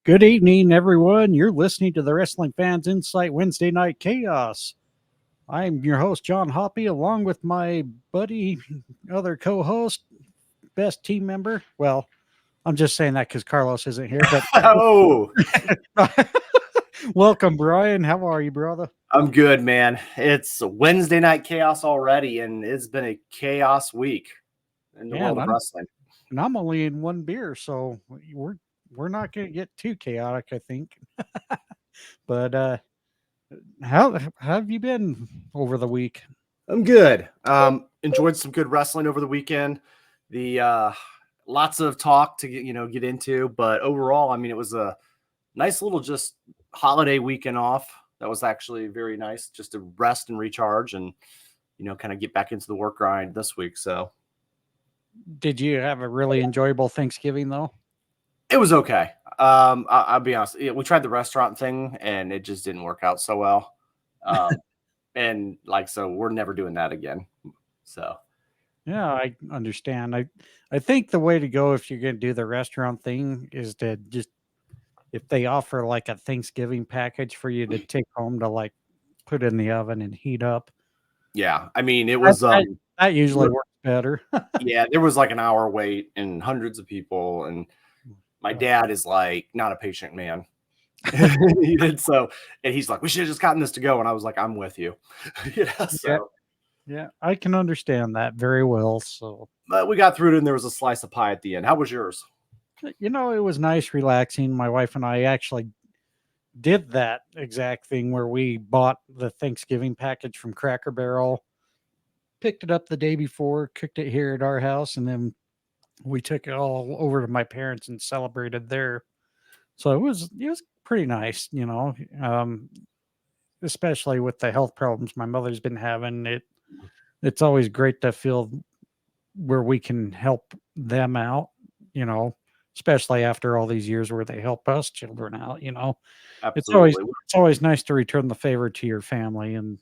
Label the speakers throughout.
Speaker 1: Good evening, everyone. You're listening to the Wrestling Fans Insight Wednesday Night Chaos. I'm your host, John Hoppe, along with my buddy, other co host, best team member. Well, I'm just saying that because Carlos isn't here, but
Speaker 2: Oh,
Speaker 1: welcome, Brian. How are you, brother?
Speaker 2: I'm good, man. It's Wednesday night chaos already, and it's been a chaos week in the
Speaker 1: Yeah,
Speaker 2: world of wrestling.
Speaker 1: and I'm only in one beer, so we're not going to get too chaotic, I think. But how have you been over the week?
Speaker 2: I'm good. Enjoyed some good wrestling over the weekend. The lots of talk to get into, but overall, I mean, it was a nice little just holiday weekend off. That was actually very nice, just to rest and recharge, and kind of get back into the work grind this week. So
Speaker 1: Did you have a really enjoyable Thanksgiving, though?
Speaker 2: it was okay. I'll be honest. We tried the restaurant thing, and it just didn't work out so well. And so we're never doing that again. So
Speaker 1: Yeah, I understand. I think the way to go if you're going to do the restaurant thing is to just if they offer like a Thanksgiving package for you to take home to like put in the oven and heat up.
Speaker 2: yeah, I mean, it
Speaker 1: That,
Speaker 2: was
Speaker 1: that, that usually works better.
Speaker 2: yeah, there was like an hour wait and hundreds of people, and my dad is like not a patient man. He did so, and he's like, we should have just gotten this to go, and I was like, I'm with you.
Speaker 1: Yeah, I can understand that very well. So,
Speaker 2: but we got through it, and there was a slice of pie at the end. How was yours?
Speaker 1: it was nice, relaxing. My wife and I actually did that exact thing where we bought the Thanksgiving package from Cracker Barrel, picked it up the day before, cooked it here at our house, and then we took it all over to my parents and celebrated there. So it was pretty nice, especially with the health problems my mother's been having. It's always great to feel where we can help them out, especially after all these years where they help us children out.
Speaker 2: Absolutely.
Speaker 1: It's always nice to return the favor to your family, and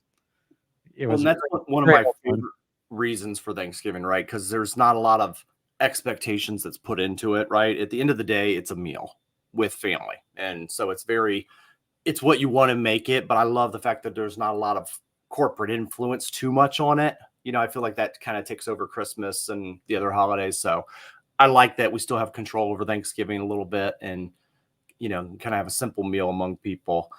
Speaker 1: it was
Speaker 2: that's one of
Speaker 1: great
Speaker 2: my
Speaker 1: fun.
Speaker 2: favorite reasons for Thanksgiving, right? Because there's not a lot of expectations that's put into it, right? At the end of the day, it's a meal with family, and so it's what you want to make it. But I love the fact that there's not a lot of corporate influence too much on it. I feel like that kind of takes over Christmas and the other holidays. So I like that we still have control over Thanksgiving a little bit, and kind of have a simple meal among people.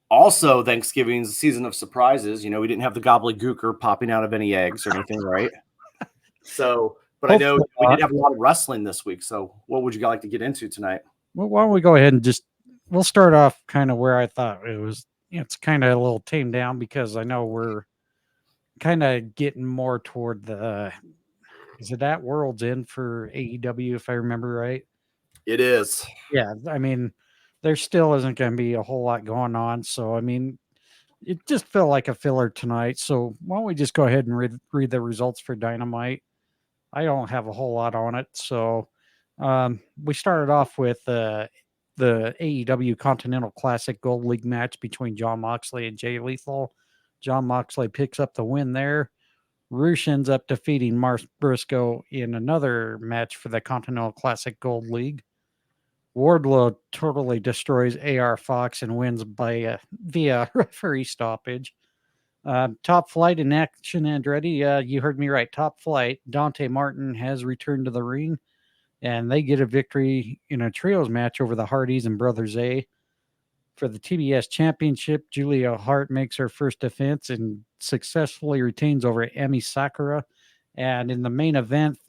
Speaker 2: Also, Thanksgiving's a season of surprises. We didn't have the gobbledygooker popping out of any eggs or anything, right? So, but I know we did have a lot of wrestling this week. So, what would you like to get into tonight?
Speaker 1: Well, why don't we go ahead and we'll start off kind of where I thought it was. It's kind of a little tamed down because I know we're kind of getting more toward is it at World's End for AEW, if I remember right?
Speaker 2: It is.
Speaker 1: Yeah, I mean, there still isn't going to be a whole lot going on. So, I mean, it just felt like a filler tonight. So, why don't we just go ahead and read the results for Dynamite? I don't have a whole lot on it. So, we started off with the AEW Continental Classic Gold League match between Jon Moxley and Jay Lethal. Jon Moxley picks up the win there. Rush ends up defeating Mars Briscoe in another match for the Continental Classic Gold League. Wardlow totally destroys AR Fox and wins by via referee stoppage. Top Flight in Action Andretti. You heard me right. Top Flight. Dante Martin has returned to the ring, and they get a victory in a trios match over the Hardys and Brothers A. For the TBS Championship, Julia Hart makes her first defense and successfully retains over Emi Sakura. And in the main event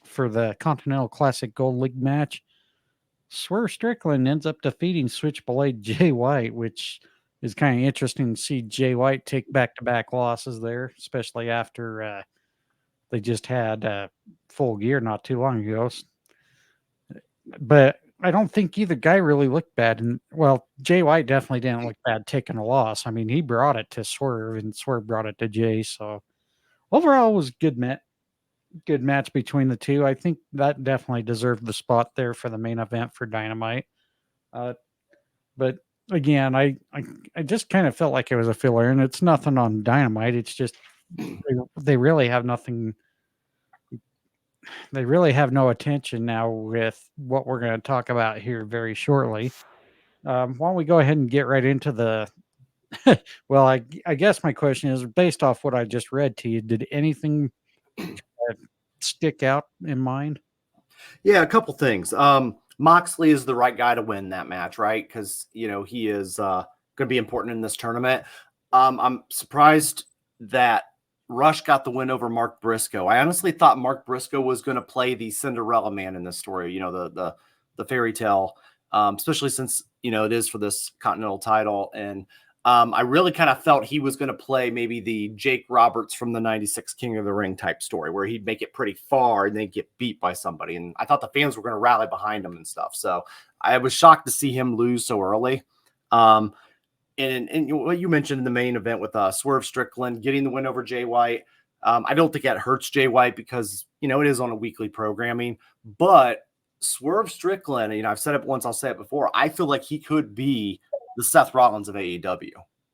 Speaker 1: for the Continental Classic Gold League match, Swerve Strickland ends up defeating Switchblade Jay White, which is kind of interesting to see Jay White take back-to-back losses there, especially after they just had Full Gear not too long ago. But I don't think either guy really looked bad. And well, Jay White definitely didn't look bad taking a loss. I mean, he brought it to Swerve, and Swerve brought it to Jay. So overall, it was good match between the two. I think that definitely deserved the spot there for the main event for Dynamite. But again, I just kind of felt like it was a filler, and it's nothing on Dynamite. It's just they really have nothing they really have no attention now with what we're going to talk about here very shortly. Why don't we go ahead and get right into the well, I guess my question is based off what I just read to you, did anything stick out in mind?
Speaker 2: Yeah, a couple things. Moxley is the right guy to win that match, right? Because he is going to be important in this tournament. I'm surprised that Rush got the win over Mark Briscoe. I honestly thought Mark Briscoe was going to play the Cinderella man in this story. The fairy tale, especially since it is for this Continental title. And I really kind of felt he was going to play maybe the Jake Roberts from the 96 King of the Ring type story where he'd make it pretty far and then get beat by somebody. And I thought the fans were going to rally behind him and stuff. So I was shocked to see him lose so early. And what you mentioned in the main event with Swerve Strickland getting the win over Jay White. I don't think that hurts Jay White because, it is on a weekly programming. But Swerve Strickland, I've said it once, I'll say it before. I feel like he could be the Seth Rollins of AEW.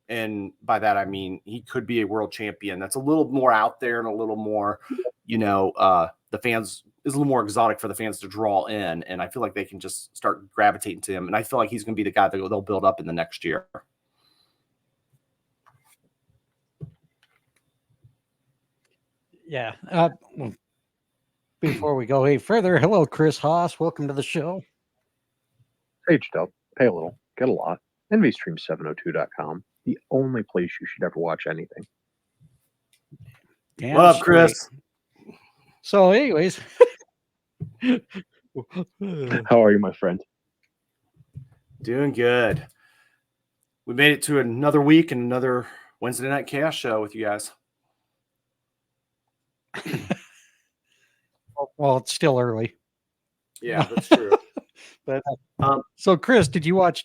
Speaker 2: And by that, I mean, he could be a world champion. That's a little more out there and a little more, the fans is a little more exotic for the fans to draw in. And I feel like they can just start gravitating to him. And I feel like he's going to be the guy that they'll build up in the next year.
Speaker 1: Yeah. Before we go any further, hello, Chris Haas. Welcome to the show.
Speaker 3: Aged up, pay a little, get a lot. NVStream702.com, the only place you should ever watch anything.
Speaker 1: Damn
Speaker 2: What up,
Speaker 1: straight.
Speaker 2: Chris?
Speaker 1: So, anyways.
Speaker 3: How are you, my friend?
Speaker 2: Doing good. We made it to another week and another Wednesday Night Chaos show with you guys.
Speaker 1: Well, it's still early.
Speaker 2: Yeah, that's true.
Speaker 1: But so, Chris, did you watch?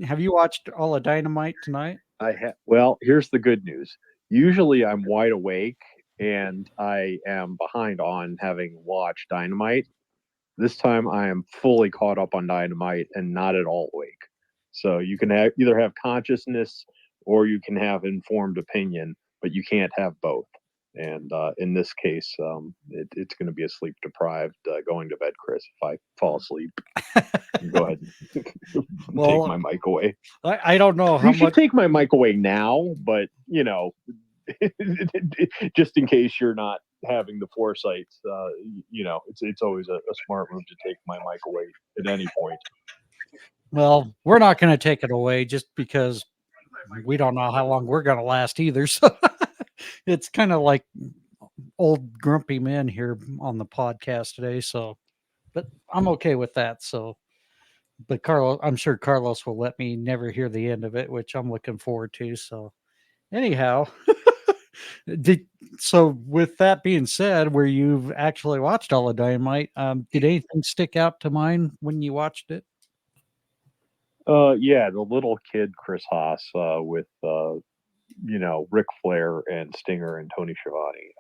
Speaker 1: Have you watched all of Dynamite tonight?
Speaker 3: I have. Well, here's the good news. Usually, I'm wide awake and I am behind on having watched Dynamite. This time, I am fully caught up on Dynamite and not at all awake. So you can either have consciousness or you can have informed opinion, but you can't have both. And in this case, it's going to be a sleep deprived going to bed, Chris. If I fall asleep, go ahead and take my mic away.
Speaker 1: I don't know how
Speaker 3: you should take my mic away now, but just in case you're not having the foresight, it's always a smart move to take my mic away at any point.
Speaker 1: Well, we're not going to take it away just because we don't know how long we're going to last either. So it's kind of like old grumpy men here on the podcast today. So, but I'm okay with that. So, but I'm sure Carlos will let me never hear the end of it, which I'm looking forward to. So, anyhow, so with that being said, where you've actually watched all of Dynamite, did anything stick out to mind when you watched it?
Speaker 3: Yeah, the little kid Chris Haas with Ric Flair and Stinger and Tony Schiavone.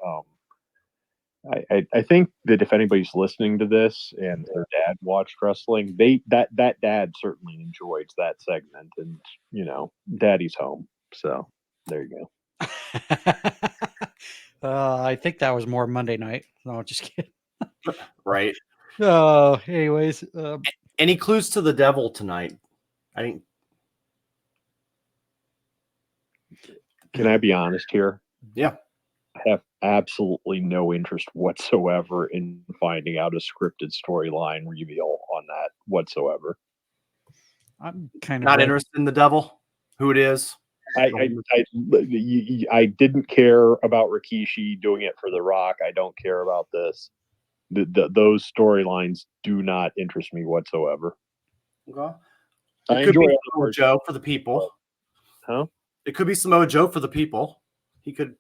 Speaker 3: I think that if anybody's listening to this and their dad watched wrestling, that dad certainly enjoyed that segment, and Daddy's home. So there you go.
Speaker 1: I think that was more Monday night. No, just kidding.
Speaker 2: Right.
Speaker 1: Anyways,
Speaker 2: any clues to the devil tonight? I think.
Speaker 3: Can I be honest here?
Speaker 2: Yeah.
Speaker 3: I have absolutely no interest whatsoever in finding out a scripted storyline reveal on that whatsoever.
Speaker 1: I'm kind of
Speaker 2: not interested in the devil, who it is.
Speaker 3: I didn't care about Rikishi doing it for The Rock. I don't care about this. Those storylines do not interest me whatsoever.
Speaker 2: Okay.
Speaker 3: I
Speaker 2: It could
Speaker 3: enjoy
Speaker 2: be Samoa Joe for the people.
Speaker 3: Huh?
Speaker 2: It could be Samoa Joe for the people. They could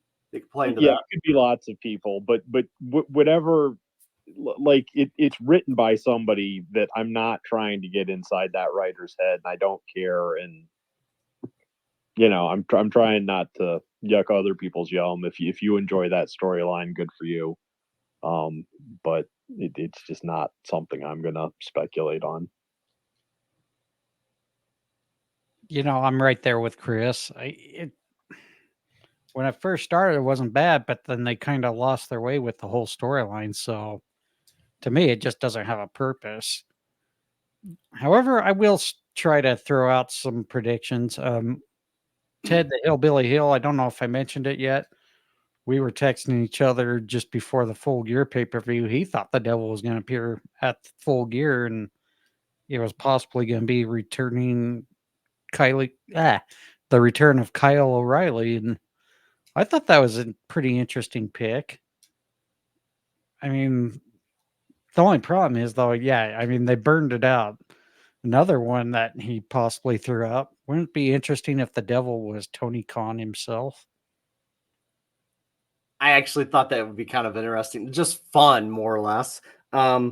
Speaker 2: play into that.
Speaker 3: It could be lots of people, but whatever. Like it's written by somebody that I'm not trying to get inside that writer's head, and I don't care. And I'm trying not to yuck other people's yum. If you enjoy that storyline, good for you. But it's just not something I'm gonna speculate on.
Speaker 1: I'm right there with Chris. When I first started, it wasn't bad, but then they kind of lost their way with the whole storyline. So to me, it just doesn't have a purpose. However, I will try to throw out some predictions. Ted the Hillbilly Hill, I don't know if I mentioned it yet. We were texting each other just before the Full Gear pay-per-view. He thought the Devil was going to appear at Full Gear, and it was possibly going to be returning the return of Kyle O'Reilly, and I thought that was a pretty interesting pick. I mean, the only problem is though, I mean, they burned it out. Another one that he possibly threw out. Wouldn't it be interesting if the Devil was Tony Khan himself?
Speaker 2: I actually thought that would be kind of interesting, just fun, more or less. I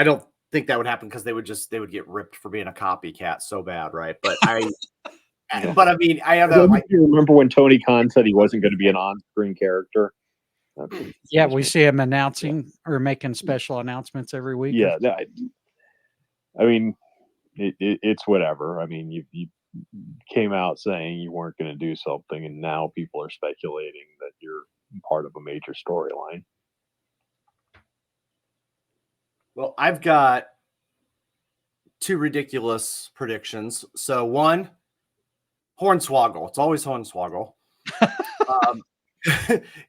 Speaker 2: don't think that would happen because they would get ripped for being a copycat so bad, right? But I mean, I have
Speaker 3: Don't you remember when Tony Khan said he wasn't going to be an on-screen character?
Speaker 1: Yeah, we see him announcing or making special announcements every week.
Speaker 3: Yeah, I mean, it's whatever. I mean, you came out saying you weren't going to do something, and now people are speculating that you're part of a major storyline.
Speaker 2: Well, I've got two ridiculous predictions. So one, Hornswoggle. It's always Hornswoggle.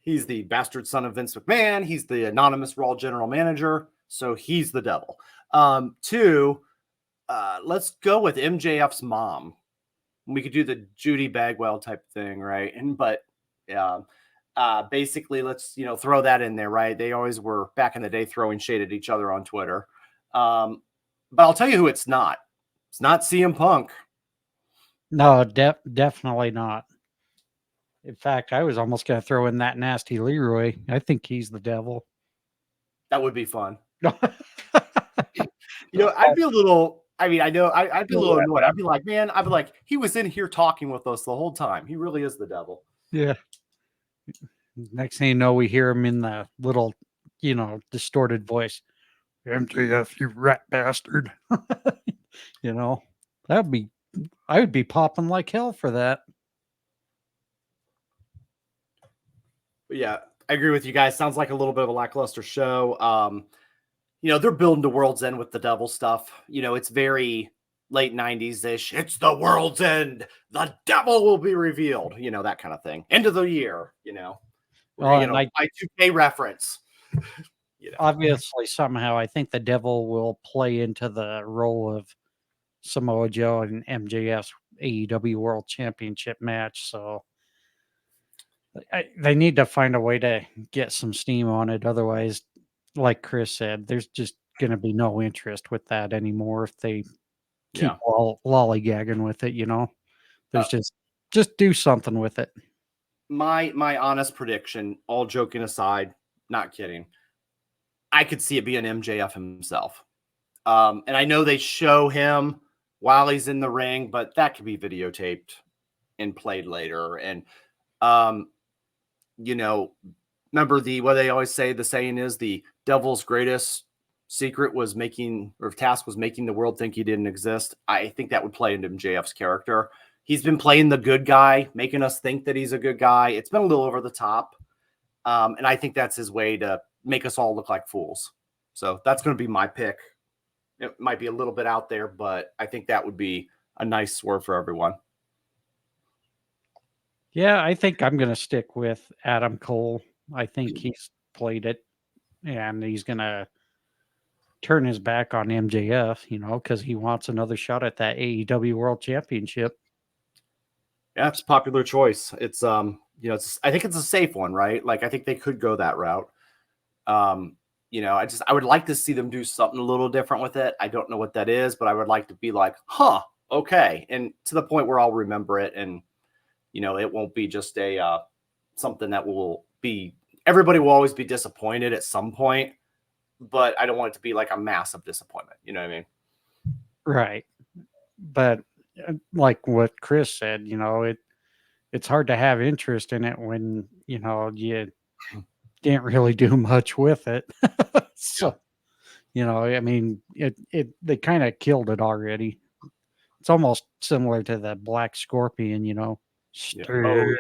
Speaker 2: He's the bastard son of Vince McMahon. He's the anonymous Raw general manager. So he's the Devil. Two, let's go with MJF's mom. We could do the Judy Bagwell type thing, right? Basically, let's throw that in there, right? They always were back in the day throwing shade at each other on Twitter. But I'll tell you who it's not. It's not CM Punk.
Speaker 1: No, definitely not. In fact, I was almost going to throw in that nasty Leroy. I think he's the Devil.
Speaker 2: That would be fun. I'd be a little. I mean, I know I'd be a little annoyed. I'd be like, he was in here talking with us the whole time. He really is the Devil.
Speaker 1: Yeah. Next thing you know, we hear him in the little, distorted voice. MJF, you rat bastard. I would be popping like hell for that.
Speaker 2: But yeah, I agree with you guys. Sounds like a little bit of a lackluster show. They're building to World's End with the Devil stuff. It's very late 90s-ish. It's the World's End. The Devil will be revealed. That kind of thing. End of the year, Y2K reference.
Speaker 1: Obviously, somehow, I think the Devil will play into the role of Samoa Joe and MJF's AEW World Championship match. So they need to find a way to get some steam on it. Otherwise, like Chris said, there's just going to be no interest with that anymore if they keep lollygagging with it. There's just do something with it.
Speaker 2: My honest prediction, all joking aside, not kidding, I could see it being MJF himself. And I know they show him while he's in the ring, but that could be videotaped and played later. And, remember what they always say, the saying is the Devil's greatest secret was task was making the world think he didn't exist. I think that would play into MJF's character. He's been playing the good guy, making us think that he's a good guy. It's been a little over the top. And I think that's his way to make us all look like fools. So that's going to be my pick. It might be a little bit out there, but I think that would be a nice swerve for everyone.
Speaker 1: Yeah, I think I'm going to stick with Adam Cole. I think he's played it, and he's going to turn his back on MJF, because he wants another shot at that AEW World Championship.
Speaker 2: Yeah, it's a popular choice. It's I think it's a safe one, right? Like, I think they could go that route. I would like to see them do something a little different with it. I don't know what that is, but I would like to be like, okay. And to the point where I'll remember it. And, it won't be just something that will be, everybody will always be disappointed at some point, but I don't want it to be like a massive disappointment. You know what I mean?
Speaker 1: Right. But like what Chris said, it's hard to have interest in it when, you didn't really do much with it. So, I mean, they kind of killed it already. It's almost similar to the Black Scorpion, Sting.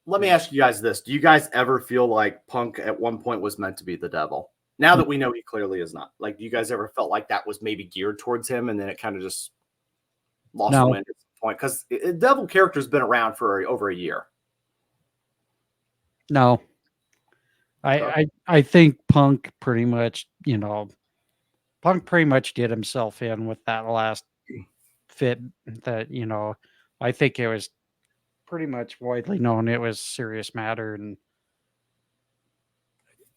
Speaker 2: Let me ask you guys this. Do you guys ever feel like Punk at one point was meant to be the devil? Now that we know he clearly is not. Like, do you guys ever felt like that was maybe geared towards him and then it kind of just lost the wind at some point? Because the devil character's been around for over a year.
Speaker 1: No. I think Punk pretty much, Punk pretty much did himself in with that last fit that, I think it was pretty much widely known it was serious matter. And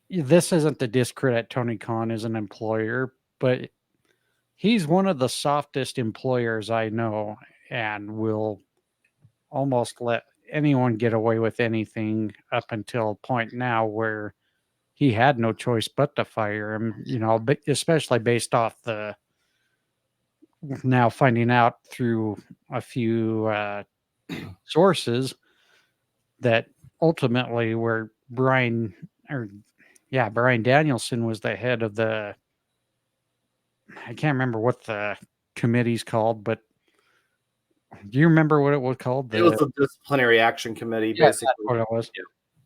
Speaker 1: this isn't to discredit Tony Khan as an employer, but he's one of the softest employers I know and will almost let anyone get away with anything up until a point now where he had no choice but to fire him, especially based off the now finding out through a few sources that ultimately where Bryan Danielson was the head of I can't remember what the committee's called, but do you remember what it was called?
Speaker 2: It was the disciplinary action committee,
Speaker 1: Yeah,
Speaker 2: basically.
Speaker 1: that's what it was.
Speaker 2: Yeah.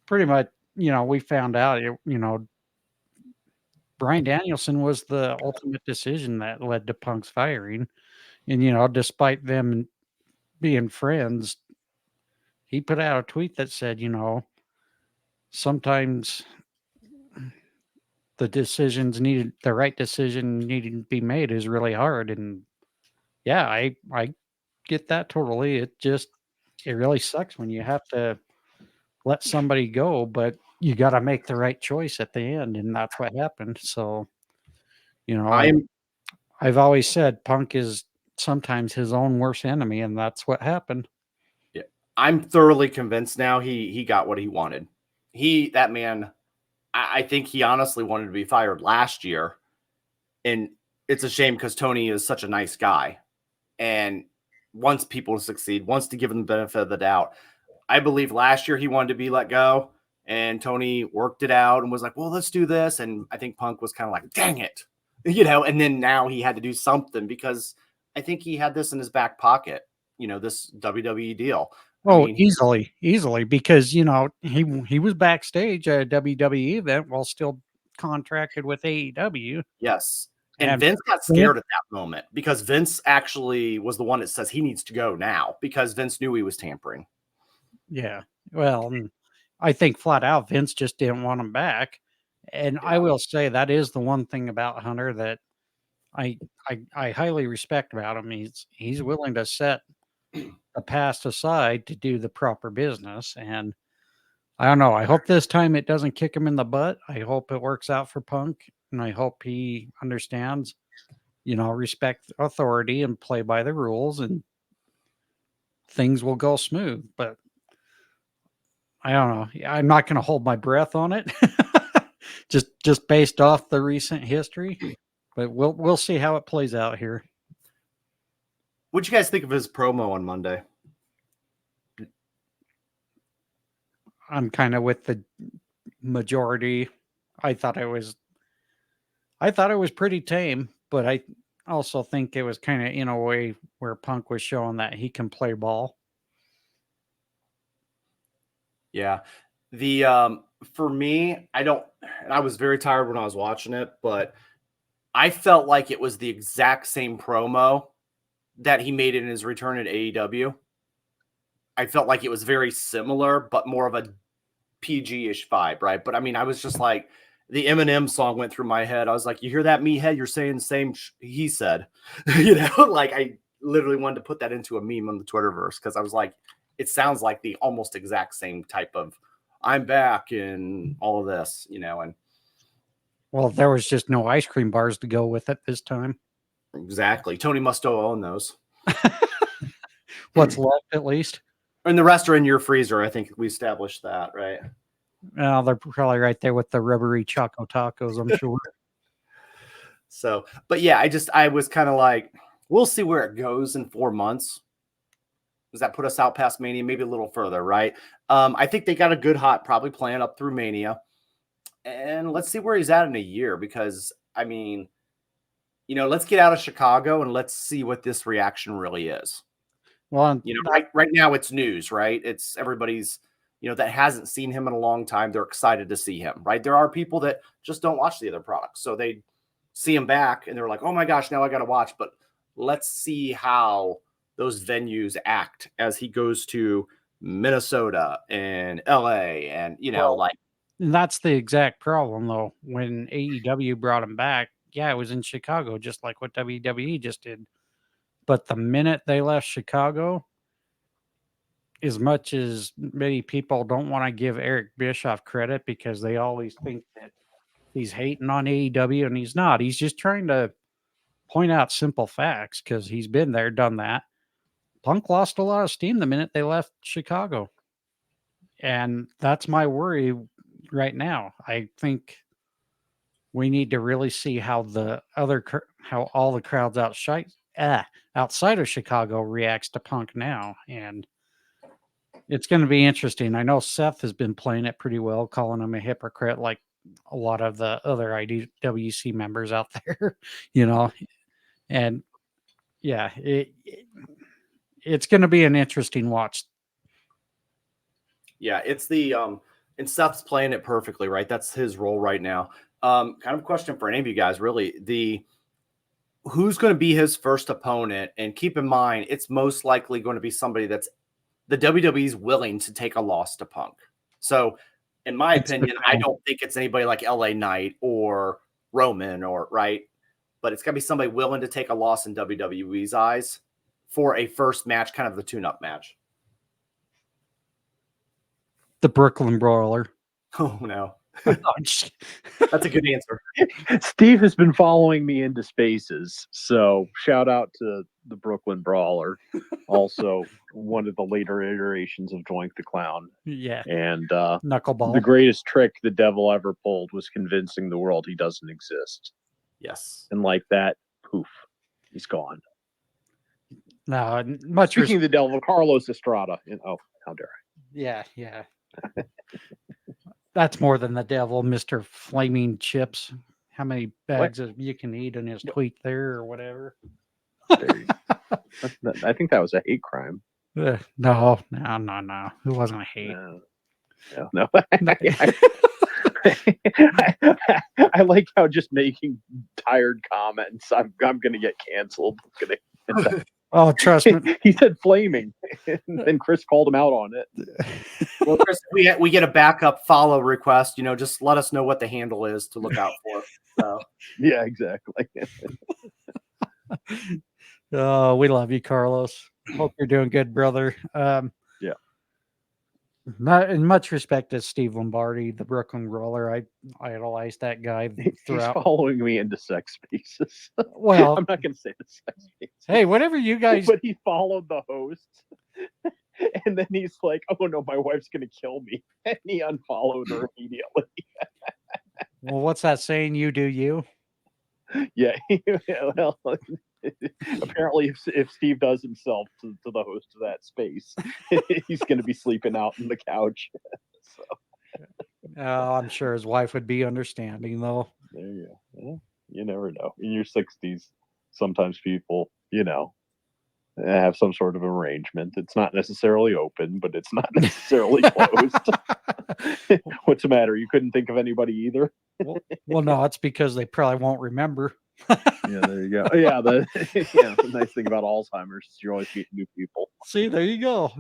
Speaker 1: Pretty much, we found out Bryan Danielson was the ultimate decision that led to Punk's firing. And, despite them being friends, he put out a tweet that said, sometimes the right decision needed to be made is really hard. And yeah, I get that totally. It really sucks when you have to let somebody go, but you got to make the right choice at the end. And that's what happened. So, I've always said Punk is sometimes his own worst enemy, and that's what happened.
Speaker 2: Yeah. I'm thoroughly convinced now he got what he wanted. That man, I think he honestly wanted to be fired last year. And it's a shame because Tony is such a nice guy and wants people to succeed, wants to give them the benefit of the doubt. I believe last year he wanted to be let go, and Tony worked it out and was like, well, let's do this. And I think Punk was kind of like, dang it, and then now he had to do something because I think he had this in his back pocket, this WWE deal.
Speaker 1: Easily, because, he was backstage at a WWE event while still contracted with AEW.
Speaker 2: Yes. And Vince got scared at that moment because Vince actually was the one that says he needs to go now because Vince knew he was tampering.
Speaker 1: Yeah. Well, I think flat out Vince just didn't want him back. And I will say that is the one thing about Hunter that I highly respect about him. He's willing to set the past aside to do the proper business. And I don't know. I hope this time it doesn't kick him in the butt. I hope it works out for Punk, and I hope he understands, respect authority and play by the rules, and things will go smooth. But I don't know. I'm not going to hold my breath on it, just based off the recent history. But we'll see how it plays out here.
Speaker 2: What'd you guys think of his promo on Monday?
Speaker 1: I'm kind of with the majority. I thought it was pretty tame, but I also think it was kind of in a way where Punk was showing that he can play ball.
Speaker 2: Yeah. The for me, I was very tired when I was watching it, but I felt like it was the exact same promo that he made in his return at AEW. I felt like it was very similar, but more of a PG-ish vibe, right? But I mean, I was just like, the Eminem song went through my head. I was like, you hear that, meathead? You're saying the same he said. Like I literally wanted to put that into a meme on the Twitterverse because I was like, it sounds like the almost exact same type of I'm back and all of this, and
Speaker 1: well, there was just no ice cream bars to go with it this time.
Speaker 2: Exactly. Tony must own those.
Speaker 1: What's left, at least.
Speaker 2: And the rest are in your freezer. I think we established that, right?
Speaker 1: Well, they're probably right there with the rubbery Choco Tacos, I'm sure.
Speaker 2: So, but yeah, I was kind of like, we'll see where it goes in 4 months. Does that put us out past Mania? Maybe a little further, right? I think they got a good hot probably plan up through Mania. And let's see where he's at in a year because, I mean, let's get out of Chicago and let's see what this reaction really is.
Speaker 1: Well,
Speaker 2: right now it's news, right? It's everybody's, that hasn't seen him in a long time, they're excited to see him, right? There are people that just don't watch the other products. So they see him back and they're like, oh my gosh, now I got to watch. But let's see how those venues act as he goes to Minnesota and LA and,
Speaker 1: And that's the exact problem, though. When AEW brought him back, yeah, it was in Chicago, just like what WWE just did. But the minute they left Chicago, as much as many people don't want to give Eric Bischoff credit because they always think that he's hating on AEW, and he's not. He's just trying to point out simple facts because he's been there, done that. Punk lost a lot of steam the minute they left Chicago. And that's my worry right now. I think we need to really see how how all the crowds outside of Chicago reacts to Punk now. And it's going to be interesting. I know Seth has been playing it pretty well, calling him a hypocrite like a lot of the other IWC members out there, and yeah, it's going to be an interesting watch.
Speaker 2: Yeah, it's and Seth's playing it perfectly, right? That's his role right now. Kind of question for any of you guys, really. Who's going to be his first opponent? And keep in mind, it's most likely going to be somebody that's the WWE's willing to take a loss to Punk. So, in my opinion, I don't think it's anybody like LA Knight or Roman right? But it's got to be somebody willing to take a loss in WWE's eyes for a first match, kind of the tune-up match.
Speaker 1: The Brooklyn Brawler.
Speaker 2: Oh, no. That's a good answer.
Speaker 3: Steve has been following me into spaces, so shout out to the Brooklyn Brawler. Also, one of the later iterations of Doink the Clown.
Speaker 1: Yeah.
Speaker 3: And
Speaker 1: Knuckleball.
Speaker 3: The greatest trick the devil ever pulled was convincing the world he doesn't exist.
Speaker 2: Yes.
Speaker 3: And like that, poof, he's gone.
Speaker 1: No, much
Speaker 3: Speaking of the devil, Carlos Estrada. Oh, how dare I?
Speaker 1: Yeah. That's more than the devil, Mr. Flaming Chips. How many bags of you can eat in his tweet there or whatever?
Speaker 3: I think that was a hate crime.
Speaker 1: No. It wasn't a hate.
Speaker 3: No. I like how just making tired comments, I'm going to get canceled.
Speaker 1: Oh, trust me.
Speaker 3: He said flaming, and then Chris called him out on it.
Speaker 2: Well, Chris, we get a backup follow request. Just let us know what the handle is to look out for. So.
Speaker 3: Yeah, exactly.
Speaker 1: Oh, we love you, Carlos. Hope you're doing good, brother.
Speaker 3: Yeah.
Speaker 1: Not in much respect to Steve Lombardi, the Brooklyn Roller. I idolized that guy throughout.
Speaker 3: He's following me into sex spaces.
Speaker 1: Well,
Speaker 3: I'm not going to say the sex spaces.
Speaker 1: Hey, whatever you guys.
Speaker 3: But he followed the host, and then he's like, "Oh no, my wife's going to kill me," and he unfollowed her immediately.
Speaker 1: Well, what's that saying? You do you.
Speaker 3: Yeah. Well, apparently, if Steve does himself to the host of that space, he's going to be sleeping out on the couch. So.
Speaker 1: I'm sure his wife would be understanding, though.
Speaker 3: There you go. Well, you never know. In your 60s, sometimes people, have some sort of arrangement. It's not necessarily open, but it's not necessarily closed. What's the matter? You couldn't think of anybody either?
Speaker 1: Well, no, it's because they probably won't remember.
Speaker 3: Yeah, there you go. Yeah, the nice thing about Alzheimer's is you're always meeting new people.
Speaker 1: See, there you go.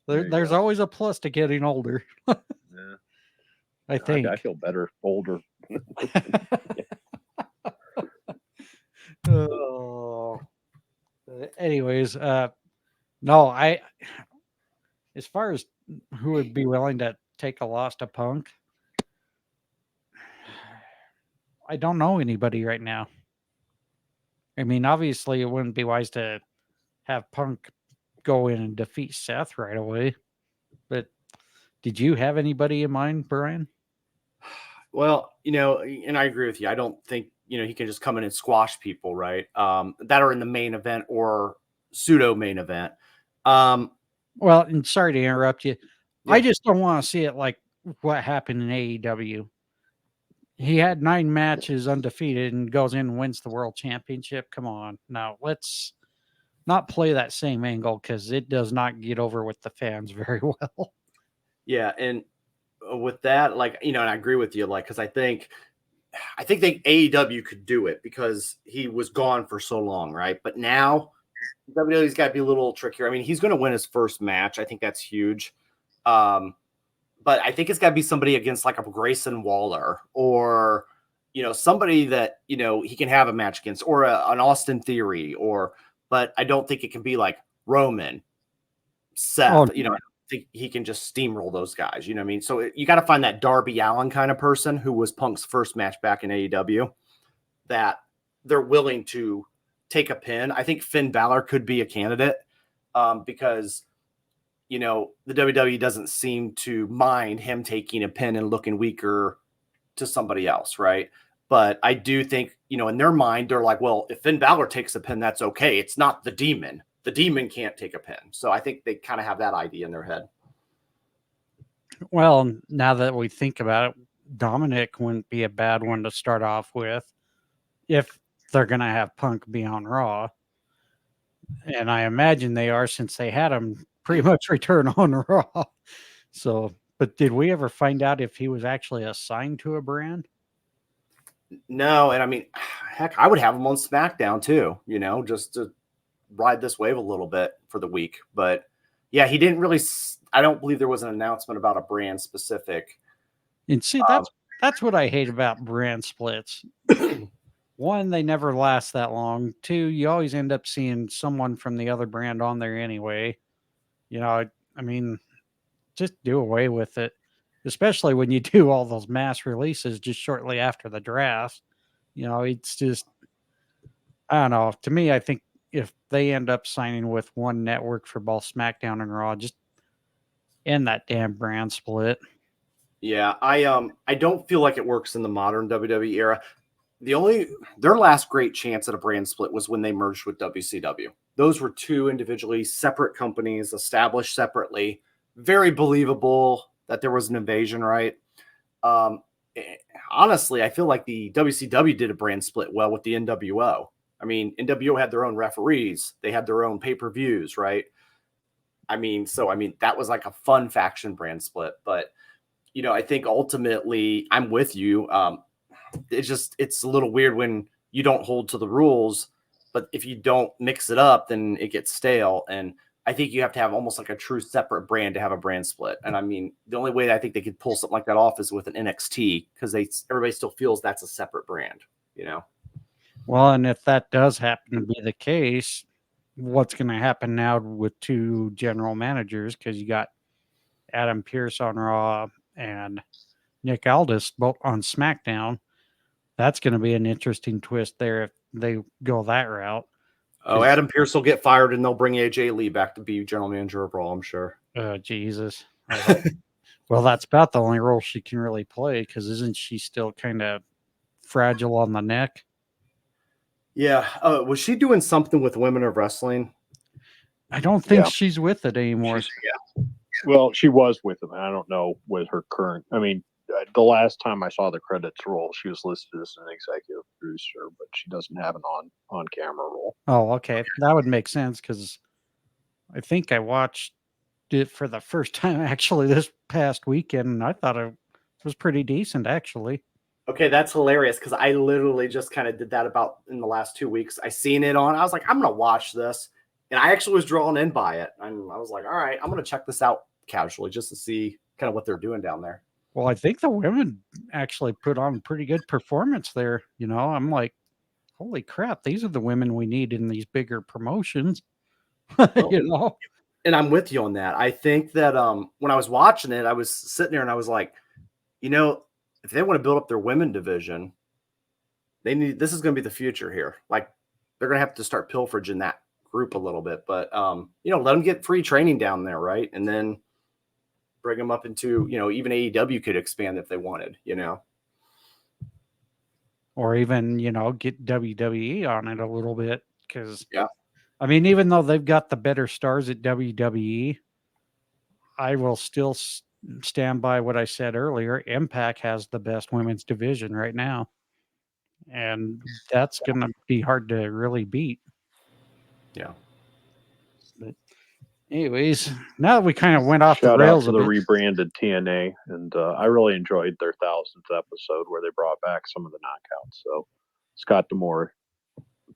Speaker 1: There's always a plus to getting older.
Speaker 3: Yeah.
Speaker 1: I think.
Speaker 3: I feel better older.
Speaker 1: Anyways, no, as far as who would be willing to take a loss to Punk, I don't know anybody right now. I mean, obviously, it wouldn't be wise to have Punk go in and defeat Seth right away. But did you have anybody in mind, Bryan?
Speaker 2: Well, and I agree with you. I don't think, he can just come in and squash people, right? That are in the main event or pseudo main event.
Speaker 1: Well, and sorry to interrupt you. Yeah. I just don't want to see it like what happened in AEW. He had 9 matches undefeated and goes in and wins the world championship. Come on. Now, let's not play that same angle because it does not get over with the fans very well.
Speaker 2: Yeah, and with that, like, and I agree with you, like, because I think they AEW could do it because he was gone for so long, right? But now WWE's got to be a little trickier. I mean, he's going to win his first match. I think that's huge. Um, but I think it's got to be somebody against like a Grayson Waller or somebody that he can have a match against, or an Austin Theory, but I don't think it can be like Roman, Seth.
Speaker 1: Oh,
Speaker 2: I think he can just steamroll those guys. You know what I mean? So you got to find that Darby Allin kind of person who was Punk's first match back in AEW that they're willing to take a pin. I think Finn Balor could be a candidate because the WWE doesn't seem to mind him taking a pin and looking weaker to somebody else, right? But I do think, in their mind, they're like, well, if Finn Balor takes a pin, that's okay. It's not the Demon. The Demon can't take a pin. So I think they kind of have that idea in their head.
Speaker 1: well, now that we think about it, Dominic wouldn't be a bad one to start off with if they're going to have Punk be on Raw. And I imagine they are, since they had him pretty much return on Raw. So, but did we ever find out if he was actually assigned to a brand?
Speaker 2: No, and I mean, heck, I would have him on SmackDown too, just to ride this wave a little bit for the week. But yeah, he didn't really. I don't believe there was an announcement about a brand specific.
Speaker 1: And see, that's what I hate about brand splits. One, they never last that long. Two, you always end up seeing someone from the other brand on there anyway. I mean, just do away with it, especially when you do all those mass releases just shortly after the draft. It's just, I don't know. To me, I think if they end up signing with one network for both SmackDown and Raw, just end that damn brand split.
Speaker 2: Yeah, I don't feel like it works in the modern WWE era. Their last great chance at a brand split was when they merged with WCW. Those were two individually separate companies established separately. Very believable that there was an invasion, right? Um, Honestly, I feel like the WCW did a brand split well with the NWO. I mean, NWO had their own referees, they had their own pay-per-views, right? That was like a fun faction brand split. But I think ultimately I'm with you. It's a little weird when you don't hold to the rules, but if you don't mix it up, then it gets stale. And I think you have to have almost like a true separate brand to have a brand split. And I mean, the only way that I think they could pull something like that off is with an NXT because everybody still feels that's a separate brand.
Speaker 1: Well, and if that does happen to be the case, what's going to happen now with two general managers? Because you got Adam Pearce on Raw and Nick Aldis both on SmackDown. That's going to be an interesting twist there if they go that route.
Speaker 2: Oh, Adam Pearce will get fired and they'll bring AJ Lee back to be general manager of Raw, I'm sure.
Speaker 1: Jesus. Well, that's about the only role she can really play because isn't she still kind of fragile on the neck?
Speaker 2: Yeah. Was she doing something with Women of Wrestling?
Speaker 1: I don't think
Speaker 3: Yeah.
Speaker 1: she's with it anymore.
Speaker 3: Well, she was with him. I don't know what her current. I mean, the last time I saw the credits roll, she was listed as an executive producer, but she doesn't have an on camera role.
Speaker 1: Oh, okay. That would make sense because I think I watched it for the first time actually this past weekend, and I thought it was pretty decent actually.
Speaker 2: Okay, that's hilarious because I literally just kind of did that about in the last 2 weeks. I seen it on. I was like, I'm gonna watch this, and I actually was drawn in by it. And I was like, all right, I'm gonna check this out casually just to see kind of what they're doing down there.
Speaker 1: Well, I think the women actually put on a pretty good performance there. I'm like, holy crap, these are the women we need in these bigger promotions.
Speaker 2: Well, and I'm with you on that. I think that when I was watching it, I was sitting there and I was like, if they want to build up their women division, this is going to be the future here. Like they're going to have to start pilfering that group a little bit, but let them get free training down there, right? And then bring them up into, even AEW could expand if they wanted,
Speaker 1: Or even, get WWE on it a little bit because,
Speaker 2: yeah.
Speaker 1: I mean, even though they've got the better stars at WWE, I will still stand by what I said earlier. Impact has the best women's division right now. And that's going to be hard to really beat.
Speaker 2: Yeah.
Speaker 1: But Anyways, now that we kind of went off the
Speaker 3: Shout out
Speaker 1: rails
Speaker 3: to
Speaker 1: a
Speaker 3: the
Speaker 1: bit.
Speaker 3: rebranded TNA, and I really enjoyed their 1000th episode where they brought back some of the knockouts. So Scott D'Amore,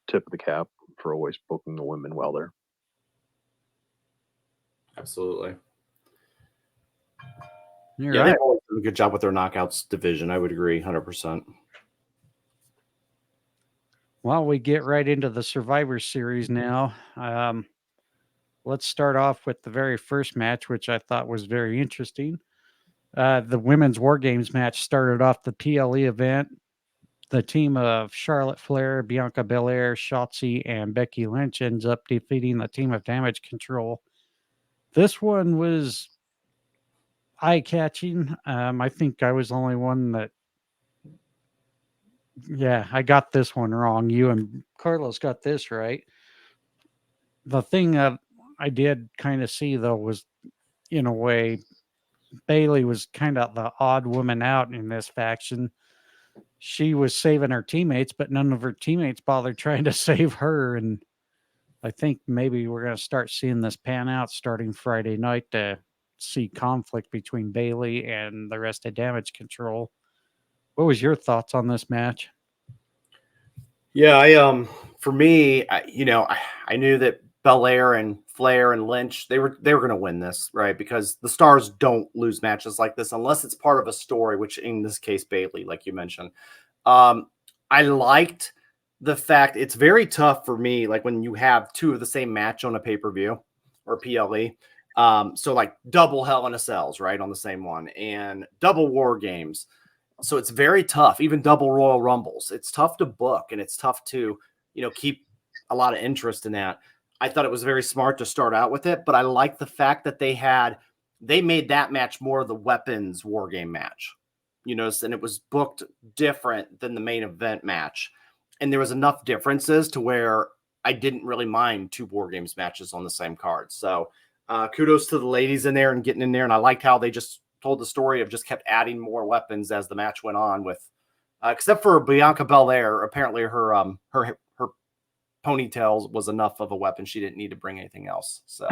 Speaker 3: tip of the cap for always booking the women well there.
Speaker 2: Absolutely.
Speaker 1: You're
Speaker 2: Yeah,
Speaker 1: right.
Speaker 2: they've always done a good job with their knockouts division. I would agree 100%.
Speaker 1: Well, we get right into the Survivor Series now. Let's start off with the very first match, which I thought was very interesting. The women's War Games match started off the PLE event. The team of Charlotte Flair, Bianca Belair, Shotzi, and Becky Lynch ends up defeating the team of Damage Control. This one was eye-catching. I think I was the only one that, yeah, I got this one wrong. You and Carlos got this right. The thing that I did kind of see, though, was, in a way, Bailey was kind of the odd woman out in this faction. She was saving her teammates, but none of her teammates bothered trying to save her. And I think maybe we're going to start seeing this pan out starting Friday night to see conflict between Bailey and the rest of Damage Control. What was your thoughts on this match?
Speaker 2: Yeah, for me, I knew that Belair and Flair and Lynch, they were going to win this, right? Because the stars don't lose matches like this unless it's part of a story, which in this case Bailey, like you mentioned. I liked the fact it's very tough for me, like when you have two of the same match on a pay-per-view or PLE. So like double Hell in a Cells, right, on the same one, and double War Games. So it's very tough, even double Royal Rumbles. It's tough to book, and it's tough to, keep a lot of interest in that. I thought it was very smart to start out with it, but I like the fact that they made that match more of the weapons war game match, and it was booked different than the main event match. And there was enough differences to where I didn't really mind two war games matches on the same card. So kudos to the ladies in there and getting in there. And I liked how they just told the story of just kept adding more weapons as the match went on with, except for Bianca Belair. Apparently her ponytails was enough of a weapon. She didn't need to bring anything else. So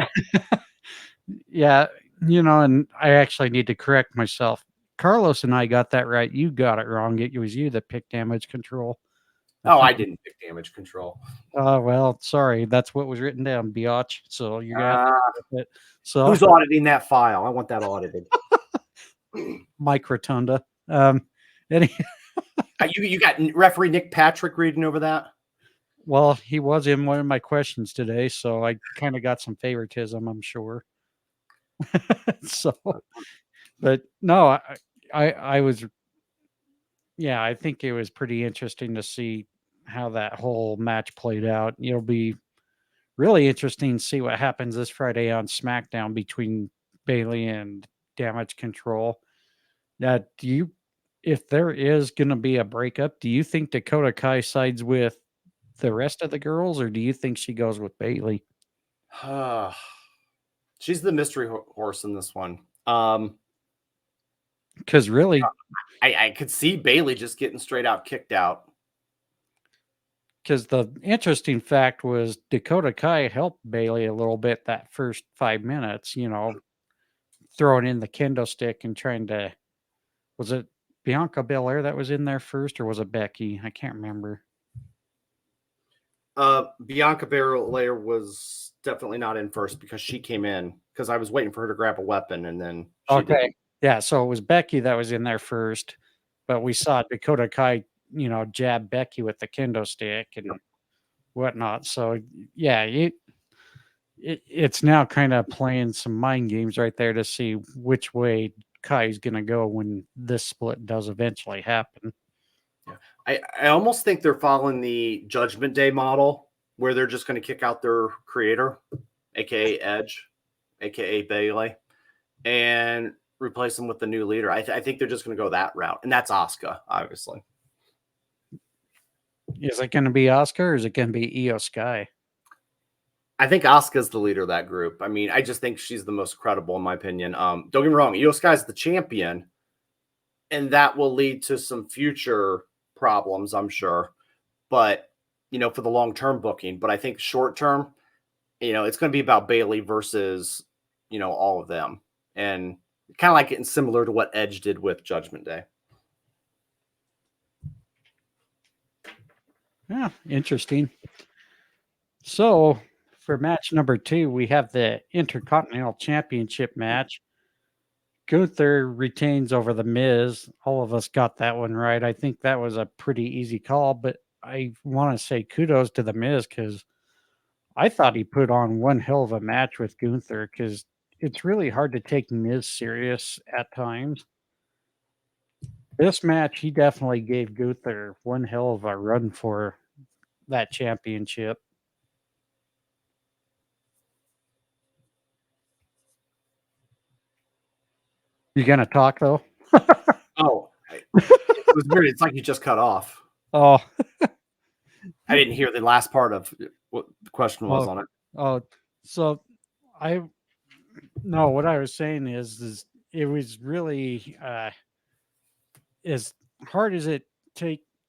Speaker 1: Yeah, and I actually need to correct myself. Carlos and I got that right. You got it wrong. It was you that picked Damage Control.
Speaker 2: I didn't pick Damage Control.
Speaker 1: Oh, well, sorry. That's what was written down, biatch. So you're going to have to with it. So
Speaker 2: Who's auditing that file? I want that audited.
Speaker 1: Mike Rotunda.
Speaker 2: You got referee Nick Patrick reading over that?
Speaker 1: Well, he was in one of my questions today, so I kind of got some favoritism, I'm sure. So, but no, I was, yeah, I think it was pretty interesting to see how that whole match played out. It'll be really interesting to see what happens this Friday on SmackDown between Bailey and Damage Control. Now, if there is going to be a breakup, do you think Dakota Kai sides with the rest of the girls, or do you think she goes with Bailey?
Speaker 2: She's the mystery horse in this one.
Speaker 1: Because really,
Speaker 2: I could see Bailey just getting straight out kicked out.
Speaker 1: because the interesting fact was Dakota Kai helped Bailey a little bit that first 5 minutes, throwing in the kendo stick and trying to, was it Bianca Belair that was in there first, or was it Becky? I can't remember.
Speaker 2: Bianca Belair was definitely not in first because she came in because I was waiting for her to grab a weapon and then she didn't.
Speaker 1: Yeah, so it was Becky that was in there first, but we saw Dakota Kai, jab Becky with the kendo stick and whatnot. So yeah, it's now kind of playing some mind games right there to see which way Kai's going to go when this split does eventually happen.
Speaker 2: Yeah. I almost think they're following the Judgment Day model where they're just going to kick out their creator, aka Edge, aka Bailey, and replace them with the new leader. I think they're just going to go that route, and that's Asuka, obviously.
Speaker 1: Is it going to be Asuka or is it going to be Io Sky?
Speaker 2: I think Asuka's the leader of that group. I mean, I just think she's the most credible in my opinion. Don't get me wrong, Io Sky's the champion, and that will lead to some future problems, I'm sure. But for the long-term booking. But I think short-term, it's going to be about Bailey versus, all of them. And kind of like getting similar to what Edge did with Judgment Day.
Speaker 1: Yeah, interesting. So for match number 2, we have the Intercontinental Championship match. Gunther retains over The Miz. All of us got that one right. I think that was a pretty easy call, but I want to say kudos to The Miz because I thought he put on one hell of a match with Gunther because it's really hard to take Miz serious at times. This match, he definitely gave Gunther one hell of a run for that championship. You gonna talk though?
Speaker 2: Oh, it was weird. It's like you just cut off.
Speaker 1: Oh,
Speaker 2: I didn't hear the last part of what the question was on it.
Speaker 1: oh, so I no. What I was saying is it was really as hard as it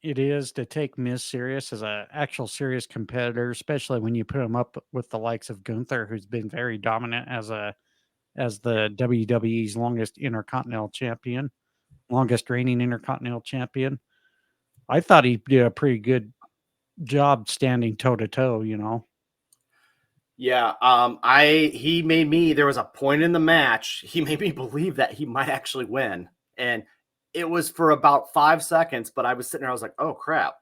Speaker 1: is to take Miz serious as a actual serious competitor, especially when you put him up with the likes of Gunther, who's been very dominant as the WWE's longest reigning intercontinental champion. I thought he did a pretty good job standing toe to toe,
Speaker 2: Yeah, there was a point in the match, he made me believe that he might actually win. And it was for about 5 seconds, but I was sitting there, I was like, oh crap.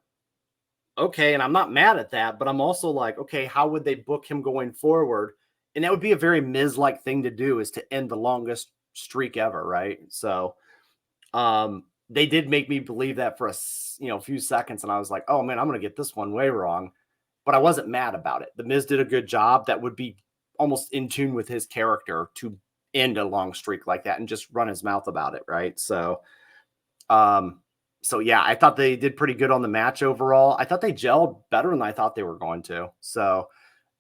Speaker 2: Okay, and I'm not mad at that, but I'm also like, okay, how would they book him going forward? And that would be a very Miz-like thing to do, is to end the longest streak ever, right? So they did make me believe that for a few seconds, and I was like, oh man, I'm gonna get this one way wrong. But I wasn't mad about it. The Miz did a good job. That would be almost in tune with his character to end a long streak like that and just run his mouth about it, right? So yeah, I thought they did pretty good on the match overall. I thought they gelled better than I thought they were going to. So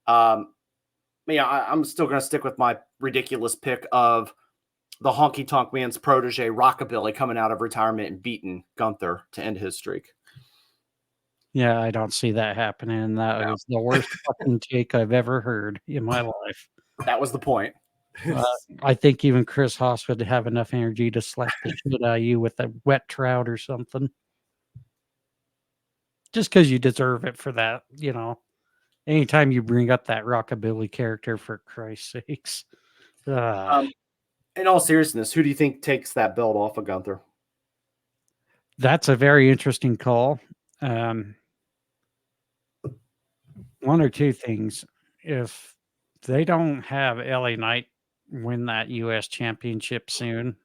Speaker 2: I'm still going to stick with my ridiculous pick of the Honky Tonk Man's protege, Rockabilly, coming out of retirement and beating Gunther to end his streak.
Speaker 1: Yeah, I don't see that happening. That was the worst fucking take I've ever heard in my life.
Speaker 2: That was the point.
Speaker 1: I think even Chris Haas would have enough energy to slap the shit out of you with a wet trout or something. Just because you deserve it for that, Anytime you bring up that Rockabilly character, for Christ's sakes.
Speaker 2: In all seriousness, who do you think takes that belt off of Gunther?
Speaker 1: That's a very interesting call. One or two things. If they don't have LA Knight win that U.S. championship soon,